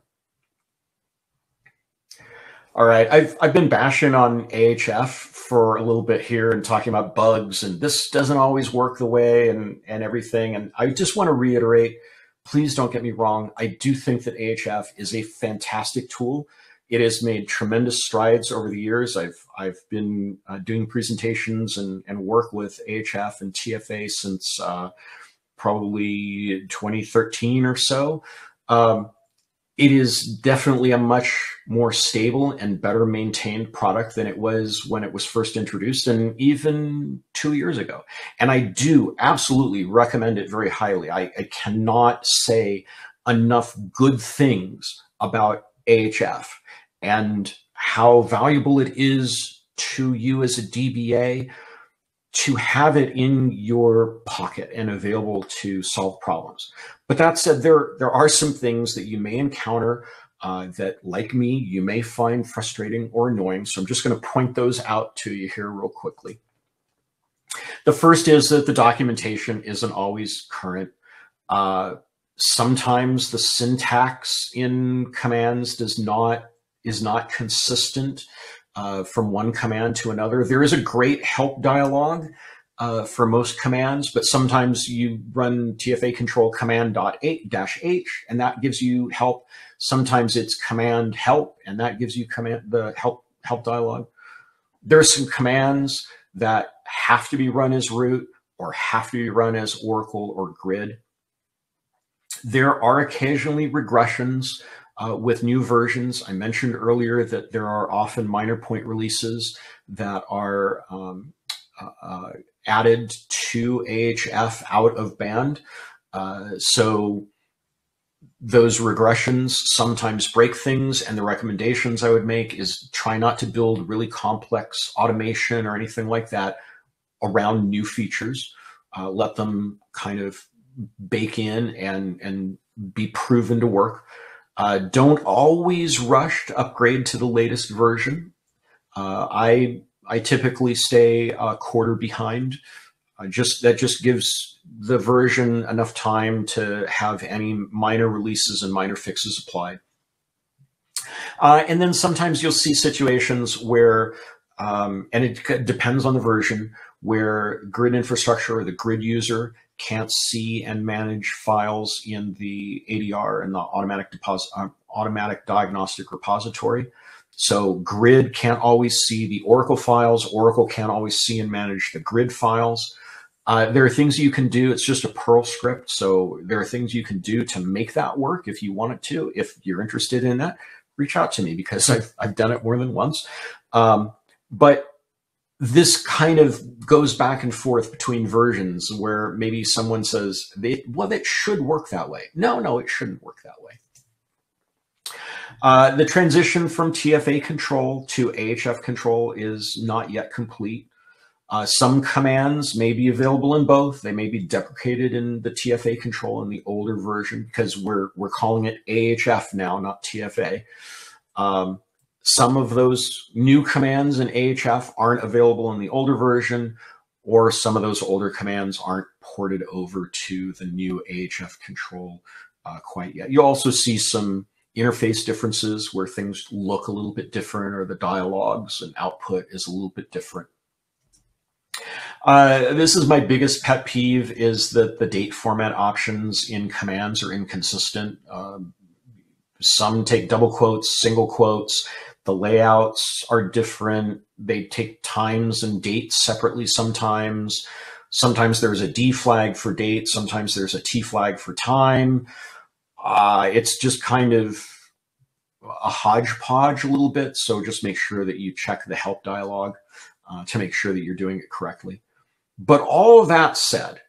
All right, I've been bashing on Ahf for a little bit here and talking about bugs, and this doesn't always work the way and everything. And I just want to reiterate, please don't get me wrong. I do think that Ahf is a fantastic tool. It has made tremendous strides over the years. I've been doing presentations and work with Ahf and TFA since probably 2013 or so. It is definitely a much more stable and better maintained product than it was when it was first introduced, and even 2 years ago. And I do absolutely recommend it very highly. I cannot say enough good things about Ahf and how valuable it is to you as a DBA to have it in your pocket and available to solve problems. But that said, there are some things that you may encounter that, like me, you may find frustrating or annoying. So I'm just going to point those out to you here real quickly. The first is that the documentation isn't always current. Sometimes the syntax in commands is not consistent from one command to another. There is a great help dialog for most commands, but sometimes you run TFA control command-h, and that gives you help. Sometimes it's command help, and that gives you the help dialog. There are some commands that have to be run as root or have to be run as Oracle or grid. There are occasionally regressions with new versions. I mentioned earlier that there are often minor point releases that are added to Ahf out of band. So those regressions sometimes break things, and the recommendations I would make is try not to build really complex automation or anything like that around new features. Let them kind of bake in and be proven to work. Don't always rush to upgrade to the latest version. I typically stay a quarter behind. That just gives the version enough time to have any minor releases and minor fixes applied. And then sometimes you'll see situations where, and it depends on the version, where grid infrastructure or the grid user can't see and manage files in the ADR and the automatic diagnostic repository. So grid can't always see the Oracle files. Oracle can't always see and manage the grid files. There are things you can do. It's just a Perl script. So there are things you can do to make that work if you want it to. If you're interested in that, reach out to me because I've done it more than once. But this kind of goes back and forth between versions where maybe someone says, well, it should work that way. No, it shouldn't work that way. The transition from TFA control to Ahf control is not yet complete. Some commands may be available in both. They may be deprecated in the TFA control in the older version because we're calling it Ahf now, not TFA. Some of those new commands in Ahf aren't available in the older version, or some of those older commands aren't ported over to the new Ahf control quite yet. You'll also see some interface differences where things look a little bit different, or the dialogues and output is a little bit different. This is my biggest pet peeve, is that the date format options in commands are inconsistent. Some take double quotes, single quotes. The layouts are different. They take times and dates separately sometimes. Sometimes there's a D flag for date. Sometimes there's a T flag for time. It's just kind of a hodgepodge a little bit. So just make sure that you check the help dialog to make sure that you're doing it correctly. But all of that said,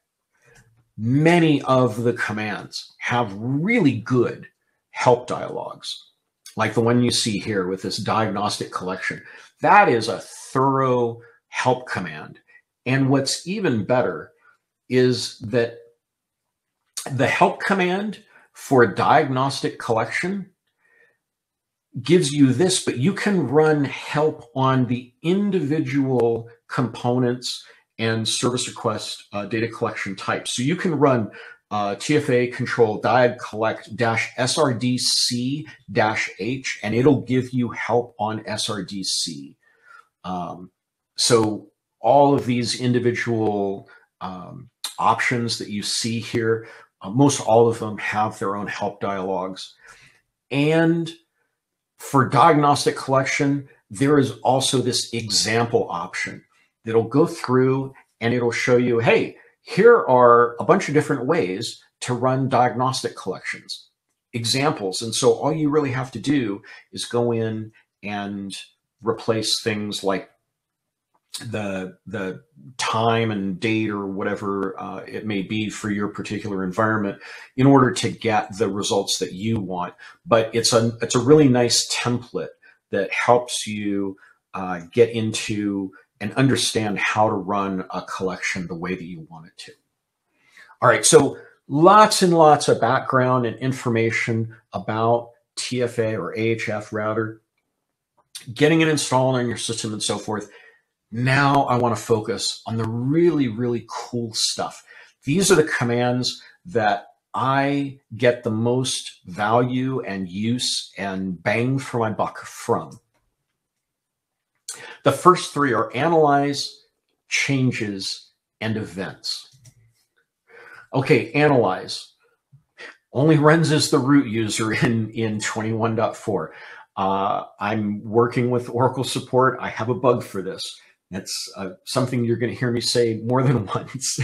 many of the commands have really good help dialogues, like the one you see here with this diagnostic collection. That is a thorough help command. And what's even better is that the help command for diagnostic collection gives you this, but you can run help on the individual components and service request data collection types. So you can run TFA control diag collect -SRDC -H, and it'll give you help on SRDC. So all of these individual options that you see here, most all of them have their own help dialogues. And for diagnostic collection, there is also this example option that'll go through and it'll show you, hey, here are a bunch of different ways to run diagnostic collections, examples. And so all you really have to do is go in and replace things like the time and date or whatever it may be for your particular environment in order to get the results that you want. But it's a really nice template that helps you get into and understand how to run a collection the way that you want it to. All right, so lots and lots of background and information about TFA or AHF router, getting it installed on your system and so forth. Now I want to focus on the really, really cool stuff. These are the commands that I get the most value and use and bang for my buck from. The first three are analyze, changes, and events. Okay, analyze only runs as the root user in 21.4. I'm working with Oracle support. I have a bug for this. That's something you're going to hear me say more than once.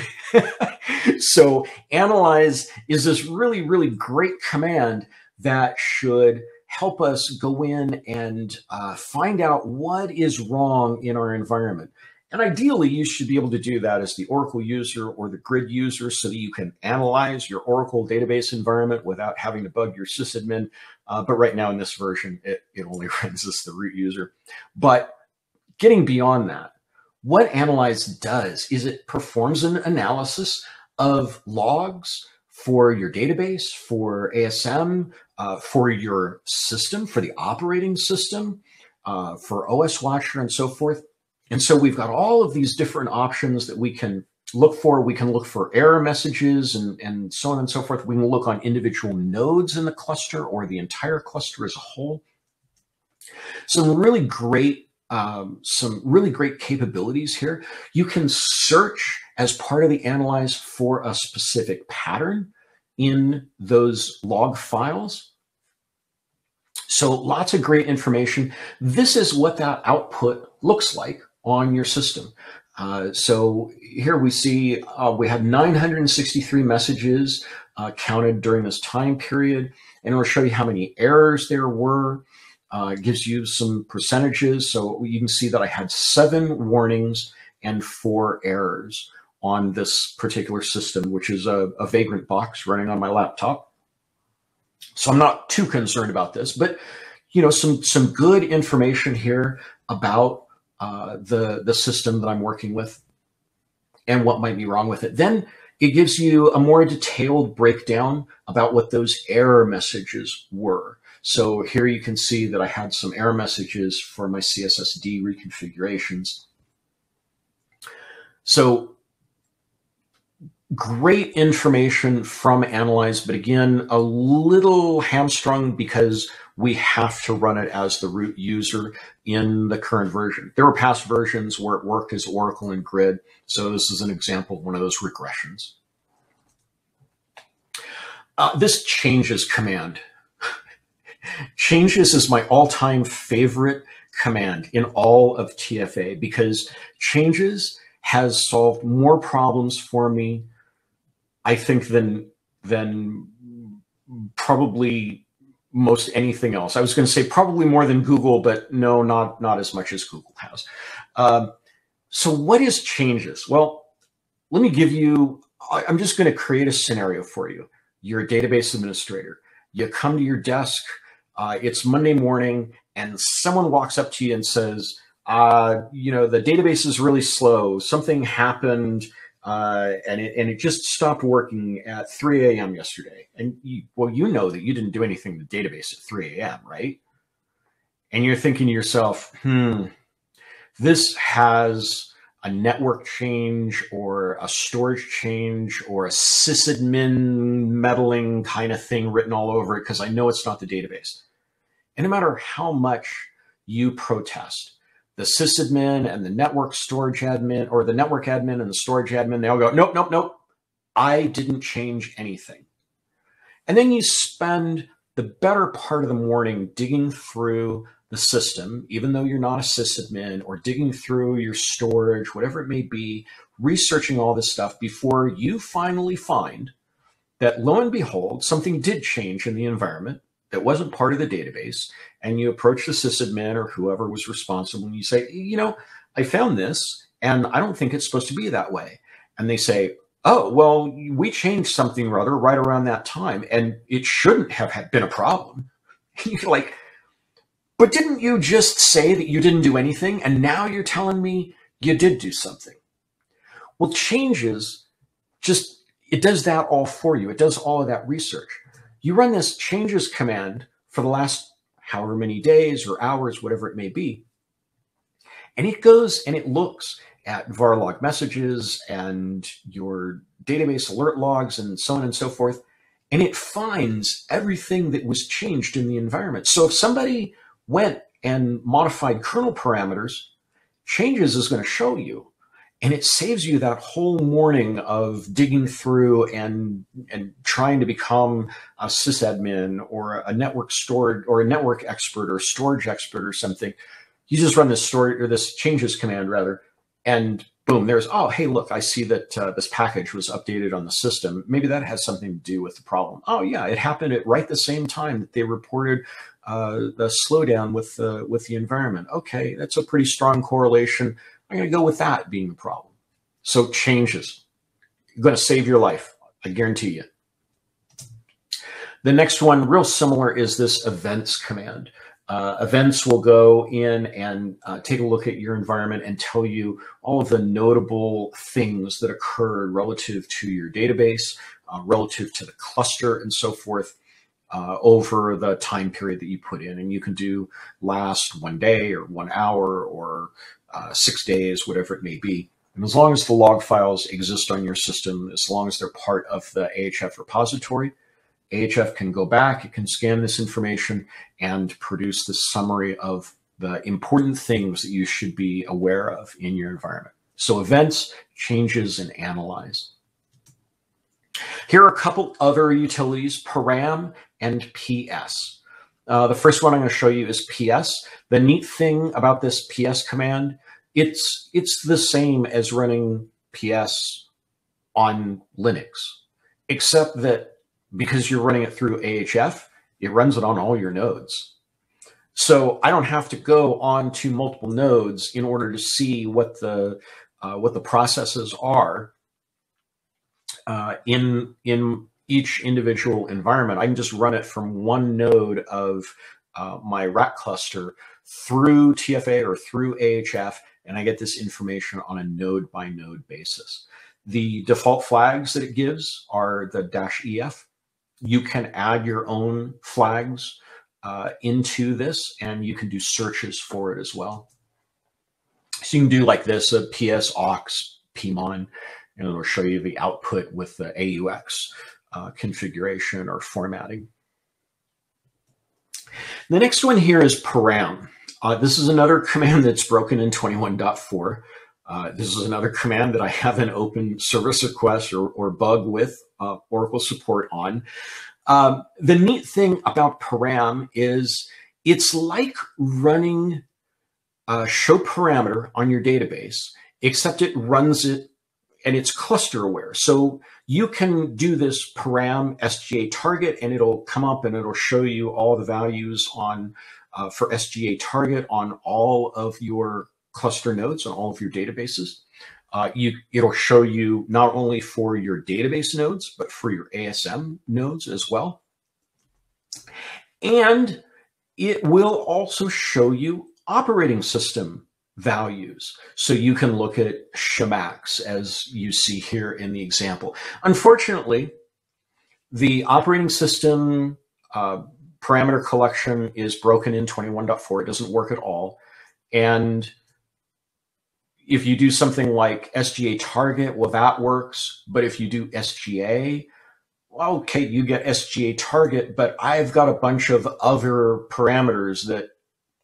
So analyze is this really, really great command that should help us go in and find out what is wrong in our environment. And ideally, you should be able to do that as the Oracle user or the grid user so that you can analyze your Oracle database environment without having to bug your sysadmin. But right now in this version, it only runs as the root user. But getting beyond that, what analyze does is it performs an analysis of logs for your database, for ASM, for your system, for the operating system, for OS Watcher and so forth. And so we've got all of these different options that we can look for. We can look for error messages and so on and so forth. We can look on individual nodes in the cluster or the entire cluster as a whole. Some really great capabilities here. You can search as part of the analyze for a specific pattern in those log files. So lots of great information. This is what that output looks like on your system. So here we see we had 963 messages counted during this time period, and it'll show you how many errors there were. It gives you some percentages. So you can see that I had 7 warnings and 4 errors on this particular system, which is a Vagrant box running on my laptop. So I'm not too concerned about this, but you know, some good information here about the system that I'm working with and what might be wrong with it. Then it gives you a more detailed breakdown about what those error messages were. So here you can see that I had some error messages for my CSSD reconfigurations. So great information from Analyze, but again, a little hamstrung because we have to run it as the root user in the current version. There were past versions where it worked as Oracle and Grid. So this is an example of one of those regressions. This changes command. Changes is my all-time favorite command in all of TFA because changes has solved more problems for me, I think, than probably most anything else. I was going to say probably more than Google, but no, not as much as Google has. So what is changes? Well, let me give you, I'm just going to create a scenario for you. You're a database administrator. You come to your desk, it's Monday morning, and someone walks up to you and says, you know, the database is really slow. Something happened, and it just stopped working at 3 a.m. yesterday. And well, you know that you didn't do anything to the database at 3 a.m., right? And you're thinking to yourself, this has a network change or a storage change or a sysadmin meddling kind of thing written all over it because I know it's not the database. And no matter how much you protest, the sysadmin and the network storage admin, or the network admin and the storage admin, they all go, nope, nope, nope, I didn't change anything. And then you spend the better part of the morning digging through the system, even though you're not a sysadmin, or digging through your storage, whatever it may be, researching all this stuff before you finally find that, lo and behold, something did change in the environment that wasn't part of the database. And you approach the sysadmin or whoever was responsible and you say, you know, I found this and I don't think it's supposed to be that way. And they say, oh, well, we changed something or other right around that time and it shouldn't have been a problem. You're like, but didn't you just say that you didn't do anything? And now you're telling me you did do something. Well, changes just, it does that all for you. It does all of that research. You run this changes command for the last however many days or hours, whatever it may be. And it goes and it looks at var log messages and your database alert logs and so on and so forth. And it finds everything that was changed in the environment. So if somebody went and modified kernel parameters, changes is going to show you. And it saves you that whole morning of digging through and trying to become a sysadmin or a network storage or a network expert or storage expert or something. You just run this storage or this changes command rather, and boom, there's, oh, hey, look, I see that this package was updated on the system. Maybe that has something to do with the problem. Oh yeah, it happened at right the same time that they reported the slowdown with the environment. Okay, that's a pretty strong correlation. I'm going to go with that being the problem. So changes, going to save your life, I guarantee you. The next one, real similar, is this events command. Events will go in and take a look at your environment and tell you all of the notable things that occurred relative to your database, relative to the cluster and so forth over the time period that you put in. And you can do last 1 day or 1 hour or 6 days, whatever it may be. And as long as the log files exist on your system, as long as they're part of the Ahf repository, Ahf can go back, it can scan this information and produce the summary of the important things that you should be aware of in your environment. So events, changes, and analyze. Here are a couple other utilities, param and ps. The first one I'm going to show you is ps. The neat thing about this ps command, it's the same as running ps on Linux, except that because you're running it through Ahf, it runs it on all your nodes. So I don't have to go on to multiple nodes in order to see what the processes are in each individual environment. I can just run it from one node of my rack cluster through TFA or through Ahf, and I get this information on a node by node basis. The default flags that it gives are the -ef. You can add your own flags into this, and you can do searches for it as well. So you can do like this, a ps aux pmon, and it'll show you the output with the AUX configuration or formatting. The next one here is param. This is another command that's broken in 21.4. This is another command that I have an open service request or bug with Oracle support on. The neat thing about param is it's like running show parameter on your database, except it runs it and it's cluster aware. So you can do this param SGA target and it'll come up and it'll show you all the values on for SGA target on all of your cluster nodes on all of your databases. It'll show you not only for your database nodes, but for your ASM nodes as well. And it will also show you operating system values. So you can look at Shemax as you see here in the example. Unfortunately, the operating system parameter collection is broken in 21.4. It doesn't work at all. And if you do something like SGA target, well, that works. But if you do SGA, well, okay, you get SGA target, but I've got a bunch of other parameters that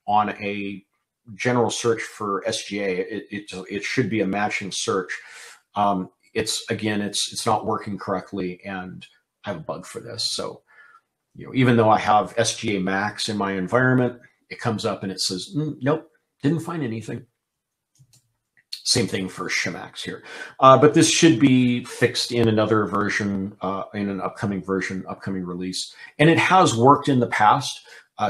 on a general search for SGA, it should be a matching search. It's not working correctly, and I have a bug for this. So, even though I have SGA max in my environment, it comes up and it says, nope, didn't find anything. Same thing for Shemax here. But this should be fixed in another version, in an upcoming version, upcoming release. And it has worked in the past.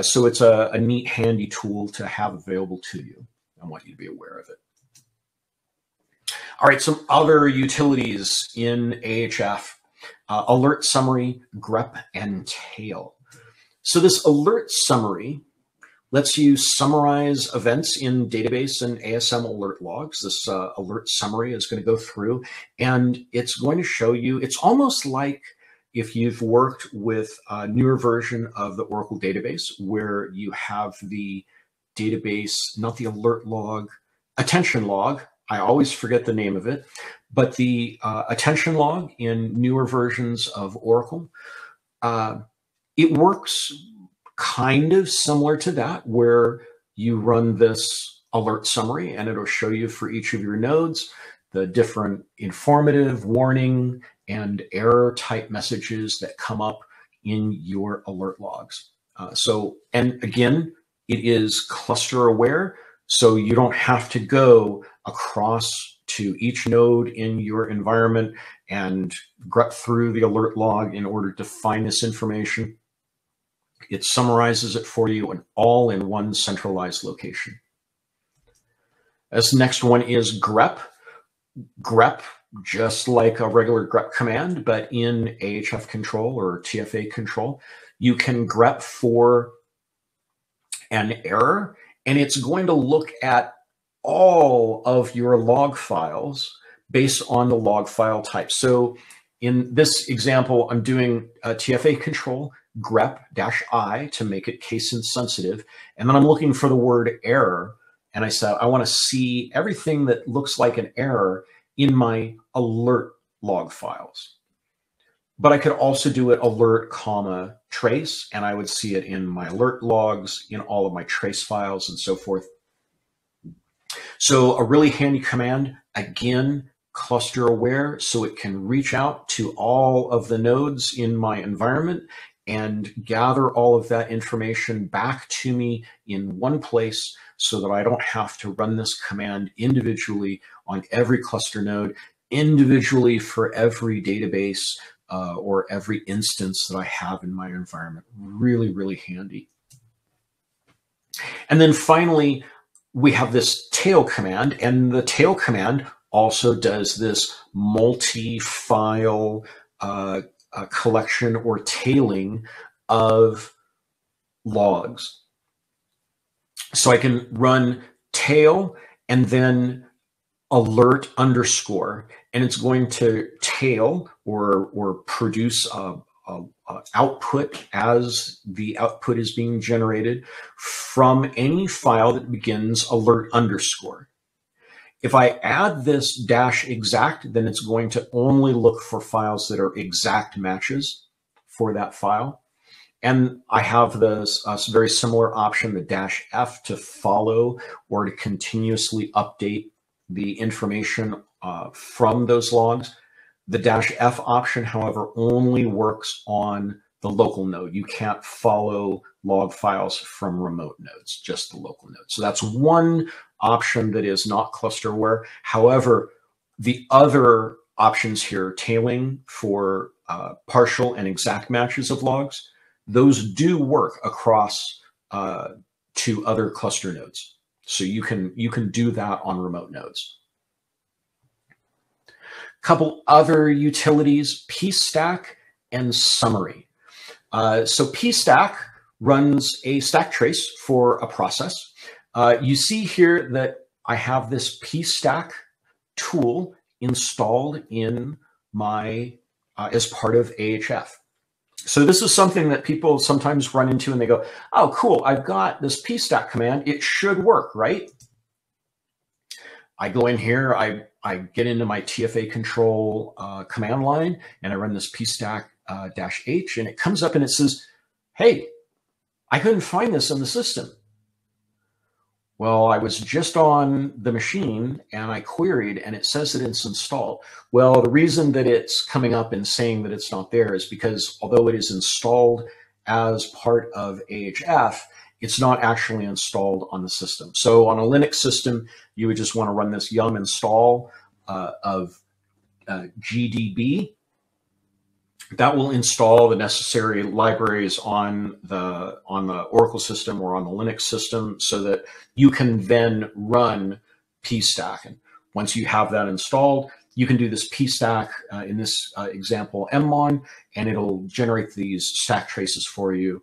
So it's a neat, handy tool to have available to you. I want you to be aware of it. All right, some other utilities in Ahf. Alert summary, Grep, and tail. So this alert summary lets you summarize events in database and ASM alert logs. This alert summary is going to go through and it's going to show you, it's almost like if you've worked with a newer version of the Oracle database where you have the database, not the alert log, attention log. I always forget the name of it, but the attention log in newer versions of Oracle, it works kind of similar to that, where you run this alert summary and it'll show you for each of your nodes the different informative, warning, and error type messages that come up in your alert logs. And again, it is cluster aware, so you don't have to go across to each node in your environment and grep through the alert log in order to find this information. It summarizes it for you and all in one centralized location. As next one is grep. Grep, just like a regular grep command, but in Ahf control or TFA control, you can grep for an error, and it's going to look at all of your log files based on the log file type. So in this example, I'm doing a TFA control, grep-I to make it case insensitive. And then I'm looking for the word error. And I said, I want to see everything that looks like an error in my alert log files. But I could also do it alert, comma, trace, and I would see it in my alert logs, in all of my trace files and so forth. So a really handy command, again, cluster aware, so it can reach out to all of the nodes in my environment and gather all of that information back to me in one place so that I don't have to run this command individually on every cluster node, individually for every database or every instance that I have in my environment. Really, really handy. And then finally, we have this tail command, and the tail command also does this multi-file collection or tailing of logs. So I can run tail and then alert underscore, and it's going to tail or produce a output as the output is being generated from any file that begins alert underscore. If I add this dash exact, then it's going to only look for files that are exact matches for that file. And I have this very similar option, the dash F, to follow or to continuously update the information from those logs. The dash F option, however, only works on the local node. You can't follow log files from remote nodes, just the local node. So that's one option that is not cluster aware. However, the other options here, tailing for partial and exact matches of logs, those do work across to other cluster nodes. So you can do that on remote nodes. Couple other utilities, pstack and summary. So pstack runs a stack trace for a process. You see here that I have this pstack tool installed in my as part of Ahf. So this is something that people sometimes run into and they go, oh, cool, I've got this pstack command. It should work, right? I go in here, I get into my TFA control command line, and I run this pstack -h, and it comes up and it says, hey, I couldn't find this in the system. Well, I was just on the machine and I queried and it says that it's installed. Well, the reason that it's coming up and saying that it's not there is because although it is installed as part of Ahf, it's not actually installed on the system. So on a Linux system, you would just want to run this yum install of GDB. That will install the necessary libraries on the Oracle system or on the Linux system so that you can then run pstack. And once you have that installed, you can do this pstack, in this example, mmon, and it'll generate these stack traces for you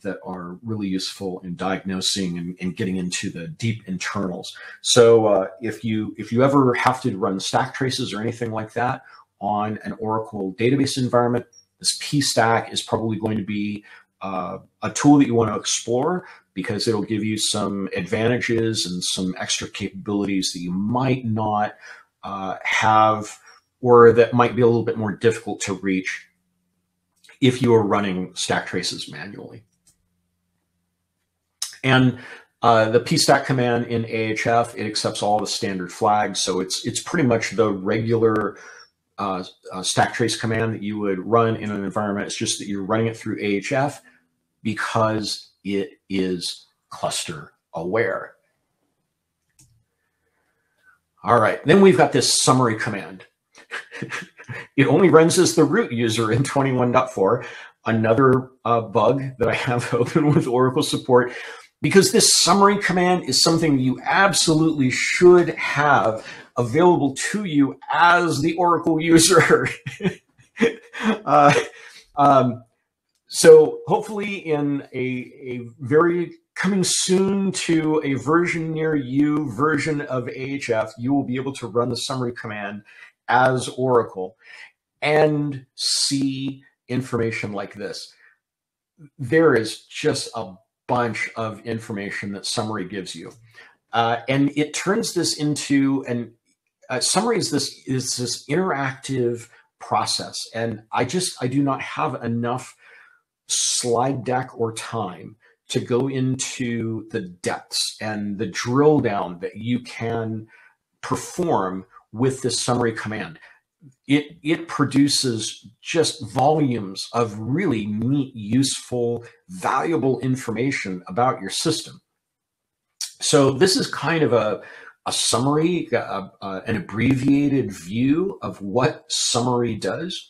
that are really useful in diagnosing and getting into the deep internals. So if you ever have to run stack traces or anything like that on an Oracle database environment, this pstack is probably going to be a tool that you want to explore because it'll give you some advantages and some extra capabilities that you might not have, or that might be a little bit more difficult to reach if you are running stack traces manually. And the pstack command in Ahf, it accepts all the standard flags. So it's pretty much the regular stack trace command that you would run in an environment. It's just that you're running it through Ahf because it is cluster aware. All right, then we've got this summary command. It only runs as the root user in 21.4, another bug that I have open with Oracle support, because this summary command is something you absolutely should have available to you as the Oracle user. So hopefully in a very coming soon to a version near you version of Ahf, you will be able to run the summary command as Oracle and see information like this. There is just a bunch of information that summary gives you. And it turns this into summary is this interactive process. And I do not have enough slide deck or time to go into the depths and the drill down that you can perform with this summary command. It produces just volumes of really neat, useful, valuable information about your system. So this is kind of a summary, an abbreviated view of what summary does.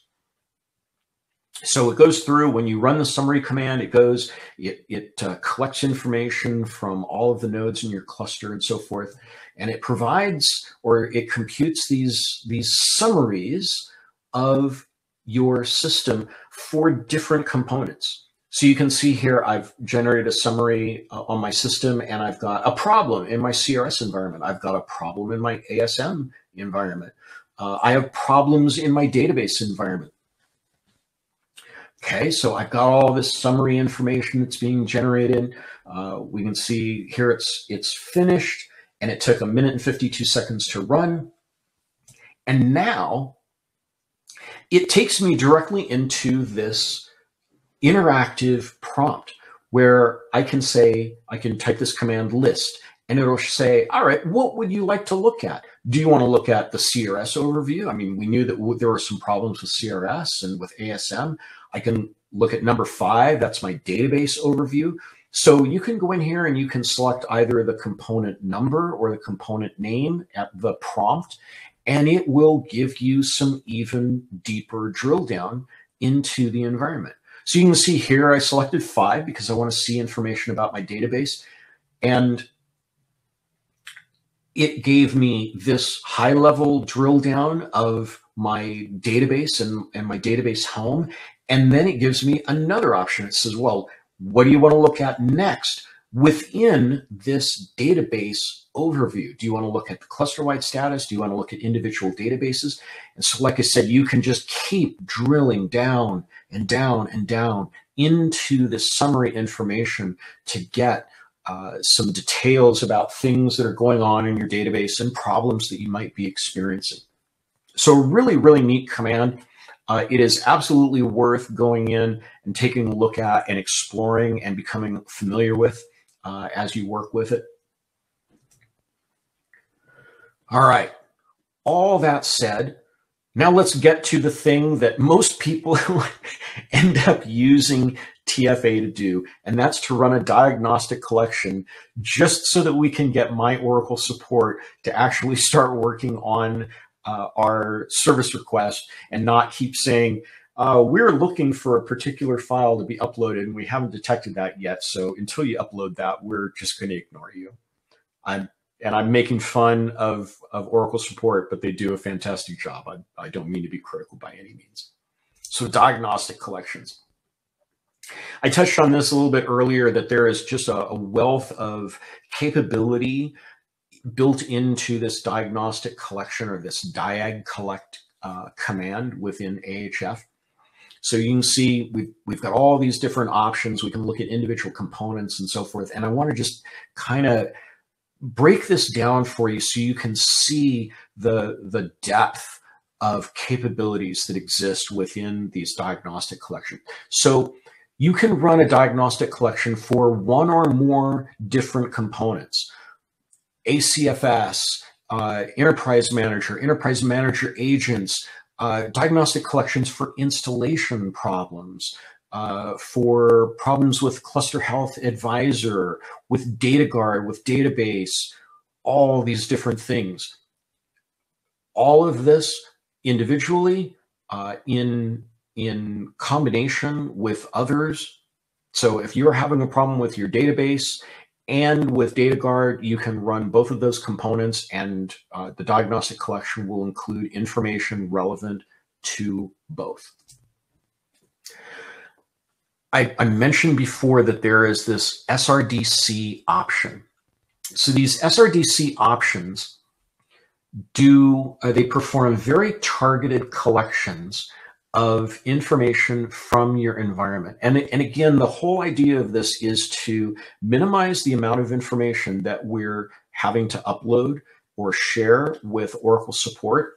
So it goes through, when you run the summary command, it collects information from all of the nodes in your cluster and so forth, and it provides, or it computes these summaries of your system for different components. So you can see here, I've generated a summary on my system, and I've got a problem in my CRS environment. I've got a problem in my ASM environment. I have problems in my database environment. Okay, so I've got all this summary information that's being generated. We can see here it's finished, and it took 1 minute and 52 seconds to run. And now it takes me directly into this interactive prompt where I can type this command list, and it'll say, all right, what would you like to look at? Do you want to look at the CRS overview? I mean, we knew that there were some problems with CRS and with ASM. I can look at number 5. That's my database overview. So you can go in here and you can select either the component number or the component name at the prompt, and it will give you some even deeper drill down into the environment. So you can see here I selected 5 because I want to see information about my database. And it gave me this high-level drill down of my database and my database home. And then it gives me another option. It says, well, what do you want to look at next within this database overview? Do you want to look at the cluster-wide status? Do you want to look at individual databases? And so, like I said, you can just keep drilling down and down and down into this summary information to get some details about things that are going on in your database and problems that you might be experiencing. So really, really neat command. It is absolutely worth going in and taking a look at and exploring and becoming familiar with as you work with it. All right, all that said, now let's get to the thing that most people end up using TFA to do, and that's to run a diagnostic collection just so that we can get my Oracle support to actually start working on our service request and not keep saying, we're looking for a particular file to be uploaded and we haven't detected that yet. So until you upload that, we're just going to ignore you. I'm making fun of Oracle support, but they do a fantastic job. I don't mean to be critical by any means. So diagnostic collections. I touched on this a little bit earlier, that there is just a wealth of capability built into this diagnostic collection, or this diag collect command within Ahf. So you can see we've got all these different options. We can look at individual components and so forth. And I want to just kind of break this down for you so you can see the depth of capabilities that exist within these diagnostic collections. So you can run a diagnostic collection for one or more different components. ACFS, Enterprise Manager agents, diagnostic collections for installation problems, for problems with Cluster Health Advisor, with DataGuard, with database, all these different things. All of this individually, in combination with others. So if you're having a problem with your database and with DataGuard, you can run both of those components, and the diagnostic collection will include information relevant to both. I mentioned before that there is this SRDC option. So these SRDC options they perform very targeted collections of information from your environment. And again, the whole idea of this is to minimize the amount of information that we're having to upload or share with Oracle support,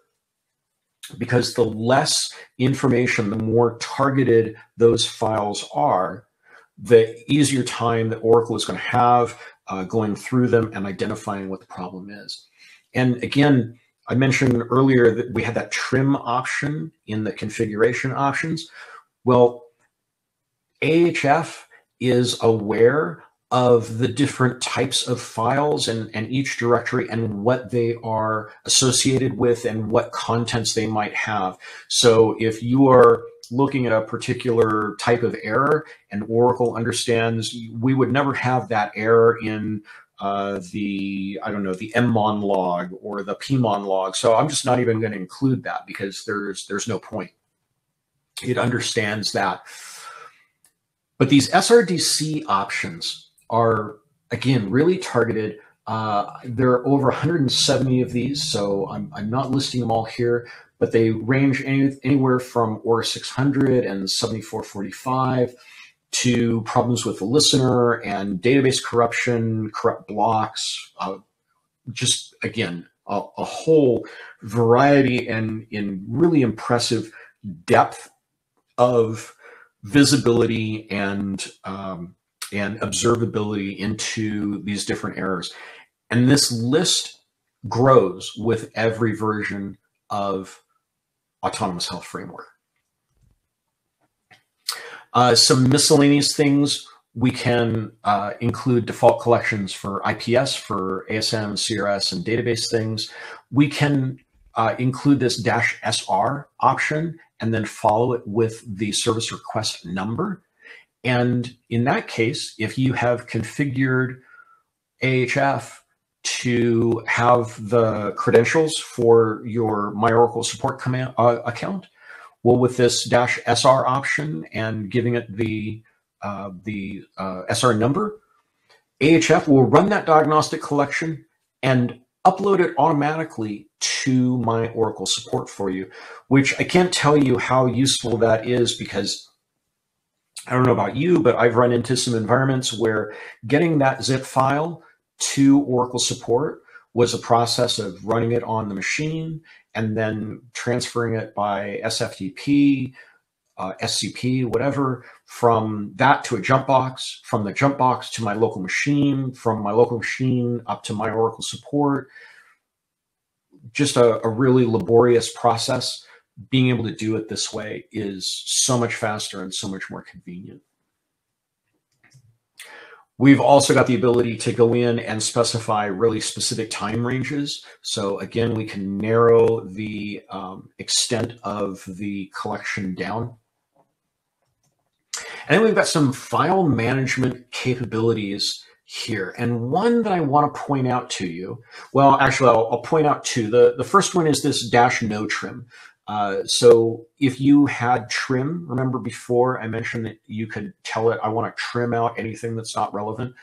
because the less information, the more targeted those files are, the easier time that Oracle is going to have going through them and identifying what the problem is. And again, I mentioned earlier that we had that trim option in the configuration options. Well, Ahf is aware of the different types of files and each directory and what they are associated with and what contents they might have. So if you are looking at a particular type of error and Oracle understands, we would never have that error in the mmon log or the pmon log. So I'm just not even going to include that because there's no point. It understands that. But these SRDC options are, again, really targeted. There are over 170 of these, so I'm not listing them all here, but they range anywhere from ORA 600 and 7445 to problems with the listener and database corruption, corrupt blocks, just, again, a whole variety and in really impressive depth of visibility and observability into these different errors. And this list grows with every version of Autonomous Health Framework. Some miscellaneous things, we can include default collections for IPS, for ASM, CRS, and database things. We can include this -SR option and then follow it with the service request number. And in that case, if you have configured Ahf to have the credentials for your My Oracle support command account, well, with this -SR option and giving it the SR number, Ahf will run that diagnostic collection and upload it automatically to My Oracle support for you, which I can't tell you how useful that is, because I don't know about you, but I've run into some environments where getting that zip file to Oracle support was a process of running it on the machine and then transferring it by SFTP, SCP, whatever, from that to a jump box, from the jump box to my local machine, from my local machine up to My Oracle support. Just a really laborious process. Being able to do it this way is so much faster and so much more convenient. We've also got the ability to go in and specify really specific time ranges. So again, we can narrow the extent of the collection down. And then we've got some file management capabilities here. And one that I want to point out to you, well, actually, I'll point out two. The first one is this -no trim. So if you had trim, remember before I mentioned that you could tell it, I want to trim out anything that's not relevant.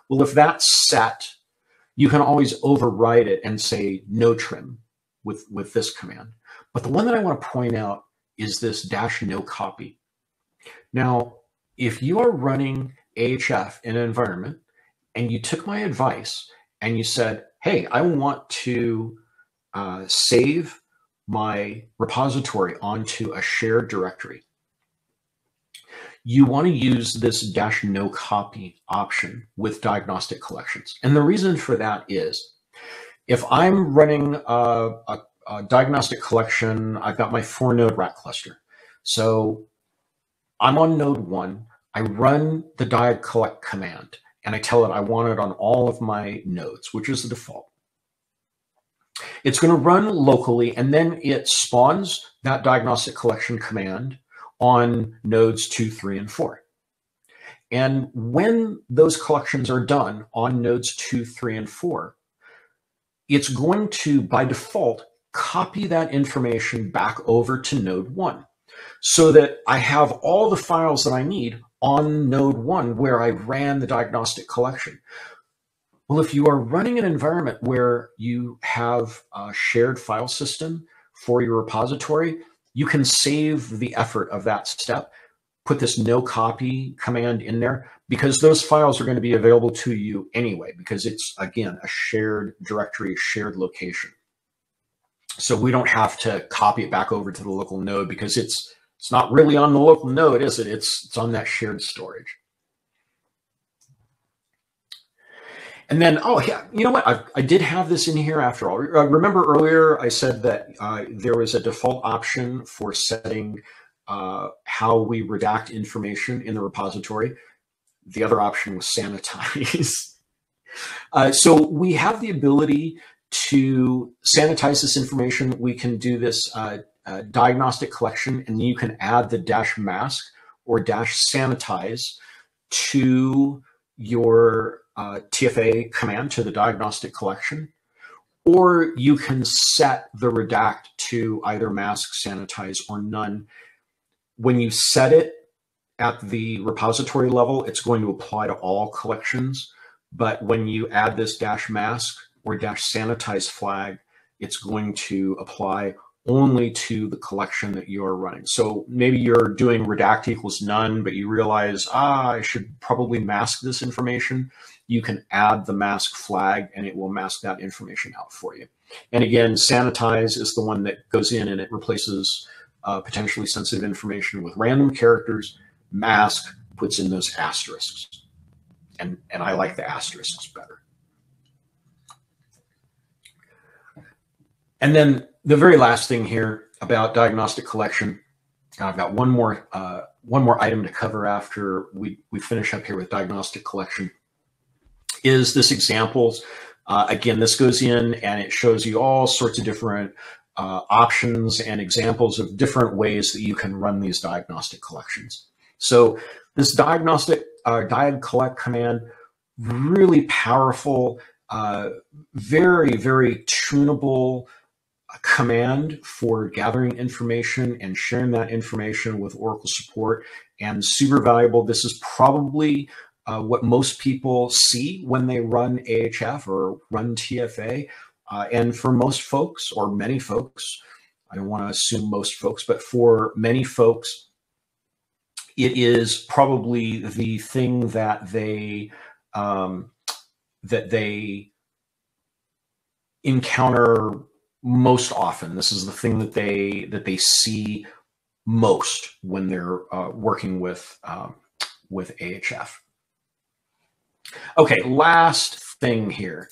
Well, if that's set, you can always override it and say no trim with this command. But the one that I want to point out is this -no copy. Now, if you are running Ahf in an environment and you took my advice and you said, hey, I want to save my repository onto a shared directory, you want to use this -no copy option with Diagnostic Collections. And the reason for that is, if I'm running a Diagnostic Collection, I've got my 4-node rack cluster. So I'm on node 1, I run the diag collect command, and I tell it I want it on all of my nodes, which is the default. It's going to run locally, and then it spawns that diagnostic collection command on nodes 2, 3, and 4. And when those collections are done on nodes 2, 3, and 4, it's going to, by default, copy that information back over to node 1, so that I have all the files that I need on node 1 where I ran the diagnostic collection. Well, if you are running an environment where you have a shared file system for your repository, you can save the effort of that step, put this no copy command in there, because those files are going to be available to you anyway, because it's, again, a shared directory, shared location. So we don't have to copy it back over to the local node, because it's not really on the local node, is it? It's on that shared storage. And then, oh yeah, you know what? I did have this in here after all. Remember earlier I said that there was a default option for setting how we redact information in the repository. The other option was sanitize. So we have the ability to sanitize this information. We can do this diagnostic collection, and you can add the -mask or -sanitize to your TFA command, to the diagnostic collection, or you can set the redact to either mask, sanitize, or none. When you set it at the repository level, it's going to apply to all collections. But when you add this -mask or -sanitize flag, it's going to apply only to the collection that you're running. So maybe you're doing redact equals none, but you realize, I should probably mask this information. You can add the mask flag and it will mask that information out for you. And again, sanitize is the one that goes in and it replaces potentially sensitive information with random characters. Mask puts in those asterisks. And I like the asterisks better. And then the very last thing here about diagnostic collection, I've got one more item to cover after we finish up here with diagnostic collection, is this examples. Again, this goes in and it shows you all sorts of different options and examples of different ways that you can run these diagnostic collections. So this diagnostic diag collect command, really powerful, very, very tunable command for gathering information and sharing that information with Oracle support, and super valuable. This is probably what most people see when they run Ahf or run TFA. And for most folks, or many folks, I don't want to assume most folks, but for many folks, it is probably the thing that they encounter most often. This is the thing that they see most when they're working with Ahf. Okay, last thing here,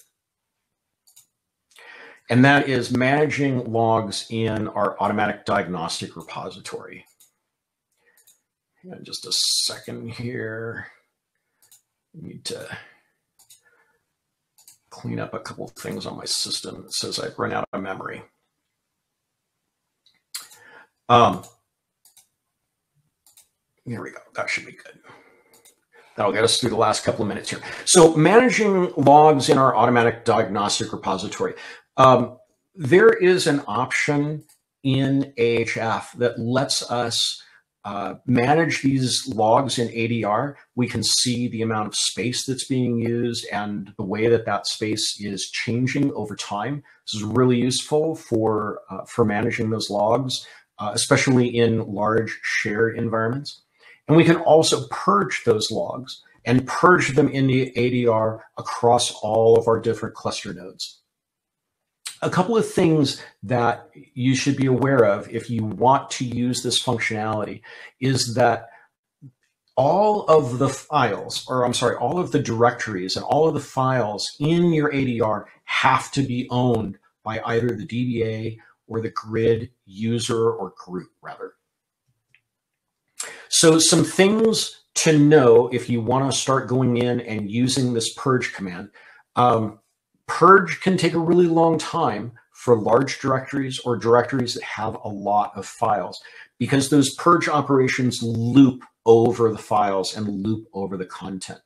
and that is managing logs in our automatic diagnostic repository. Hang on just a second here. I need to clean up a couple of things on my system that says I've run out of memory. Here we go. That should be good. That'll get us through the last couple of minutes here. So managing logs in our automatic diagnostic repository. There is an option in Ahf that lets us manage these logs in ADR. We can see the amount of space that's being used and the way that that space is changing over time. This is really useful for managing those logs, especially in large shared environments. And we can also purge those logs and purge them in the ADR across all of our different cluster nodes. A couple of things that you should be aware of if you want to use this functionality is that all of the files, or I'm sorry, all of the directories and all of the files in your ADR have to be owned by either the DBA or the grid user or group, rather. So some things to know if you want to start going in and using this purge command. Purge can take a really long time for large directories or directories that have a lot of files, because those purge operations loop over the files and loop over the content.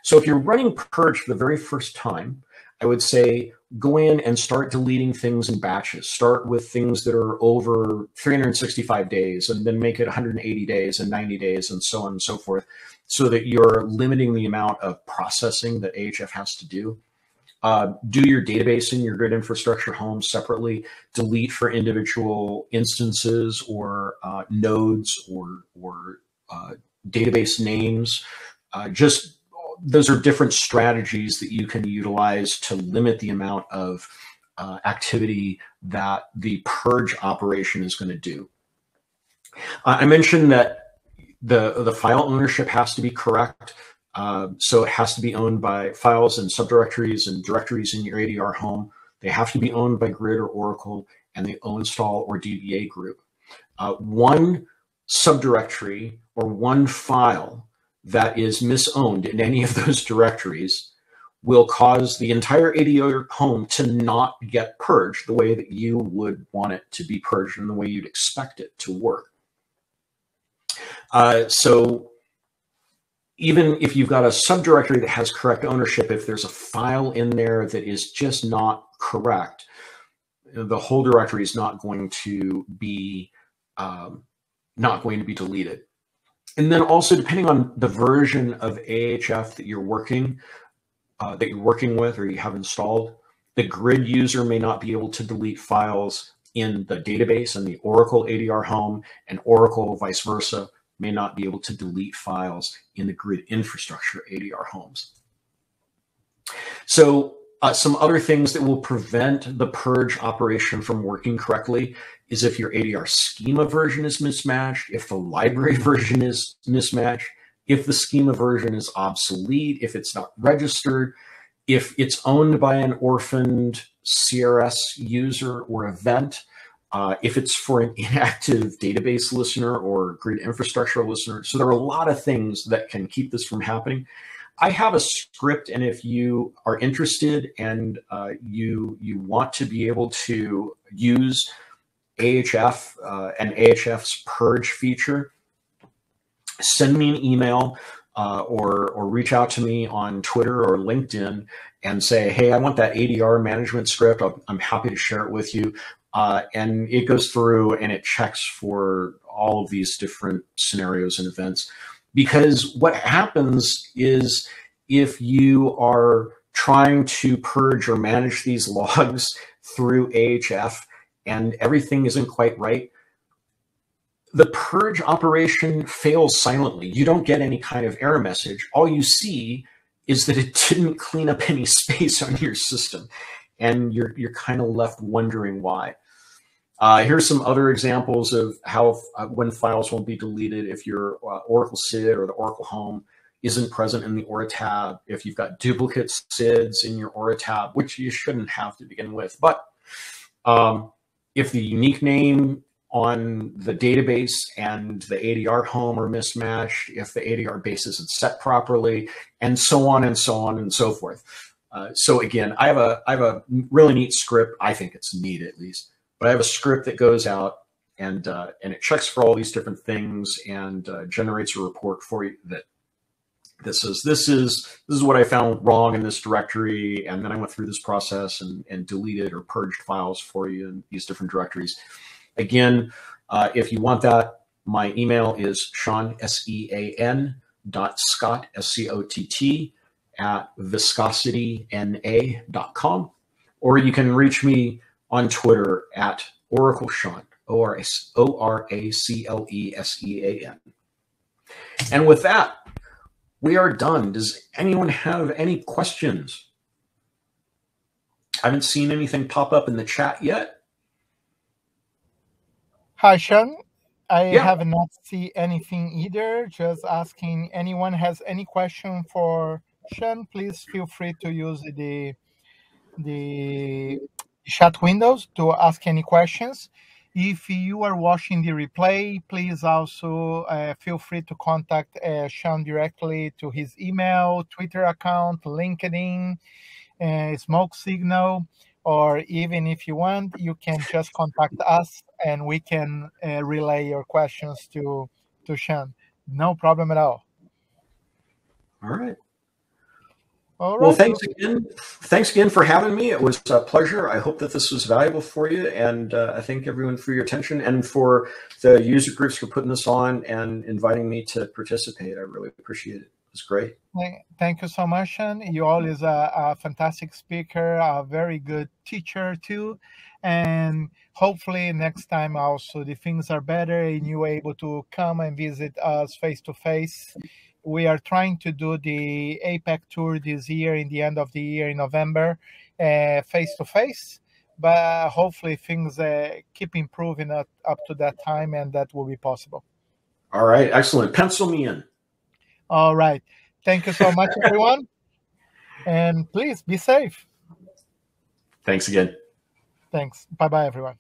So if you're running purge for the very first time, I would say go in and start deleting things in batches. Start with things that are over 365 days and then make it 180 days and 90 days and so on and so forth, so that you're limiting the amount of processing that Ahf has to do. Do your database in your grid infrastructure home separately. Delete for individual instances or nodes or database names. Just those are different strategies that you can utilize to limit the amount of activity that the purge operation is going to do. I mentioned that the file ownership has to be correct. So it has to be owned by files and subdirectories and directories in your ADR home. They have to be owned by Grid or Oracle and the OInstall or DBA group. One subdirectory or one file that is misowned in any of those directories will cause the entire ADR home to not get purged the way that you would want it to be purged and the way you'd expect it to work. So even if you've got a subdirectory that has correct ownership, if there's a file in there that is just not correct, the whole directory is not going to be deleted. And then also, depending on the version of Ahf that you're working with or you have installed, the grid user may not be able to delete files in the database and the Oracle ADR home, and Oracle vice versa may not be able to delete files in the grid infrastructure ADR homes. So some other things that will prevent the purge operation from working correctly is if your ADR schema version is mismatched, if the library version is mismatched, if the schema version is obsolete, if it's not registered, If it's owned by an orphaned CRS user or event, if it's for an inactive database listener or grid infrastructure listener. So there are a lot of things that can keep this from happening. I have a script, and if you are interested and you want to be able to use Ahf and Ahf's purge feature, send me an email or reach out to me on Twitter or LinkedIn and say, hey, I want that ADR management script. I'm happy to share it with you. And it goes through and it checks for all of these different scenarios and events. Because what happens is if you are trying to purge or manage these logs through Ahf and everything isn't quite right, the purge operation fails silently. You don't get any kind of error message. All you see is that it didn't clean up any space on your system, and you're kind of left wondering why. Here's some other examples of how when files won't be deleted if your Oracle SID or the Oracle Home isn't present in the Aura tab, if you've got duplicate SIDs in your Aura tab, which you shouldn't have to begin with. But if the unique name on the database and the ADR home are mismatched, if the ADR base isn't set properly, and so on and so on and so forth. So again, I have a really neat script. I think it's neat, at least. But I have a script that goes out and it checks for all these different things and generates a report for you that says this is what I found wrong in this directory, and then I went through this process and deleted or purged files for you in these different directories. Again, if you want that, my email is Sean, SEAN.Scott, SCOTT, @viscosityna.com, or you can reach me on Twitter at Oracle Sean, ORACLESEAN. And with that, we are done. Does anyone have any questions? I haven't seen anything pop up in the chat yet. Hi, Chen. I have not seen anything either. Just asking, anyone has any question for Chen, please feel free to use the chat windows to ask any questions. If you are watching the replay, please also feel free to contact Chen directly to his email, Twitter account, LinkedIn, Smoke Signal, or even if you want, you can just contact us and we can relay your questions to Chen. No problem at all. All right. All right. Well, thanks again for having me. It was a pleasure. I hope that this was valuable for you, and I thank everyone for your attention and for the user groups for putting this on and inviting me to participate. I really appreciate it. It was great. Thank you so much, Chen. You always a fantastic speaker, a very good teacher too, and hopefully next time also the things are better and you're able to come and visit us face to face. We are trying to do the APEC tour this year in the end of the year in November, face to face, but hopefully things keep improving up to that time, and that will be possible. All right, excellent. Pencil me in. All right. Thank you so much, everyone. And please be safe. Thanks again. Thanks. Bye-bye, everyone.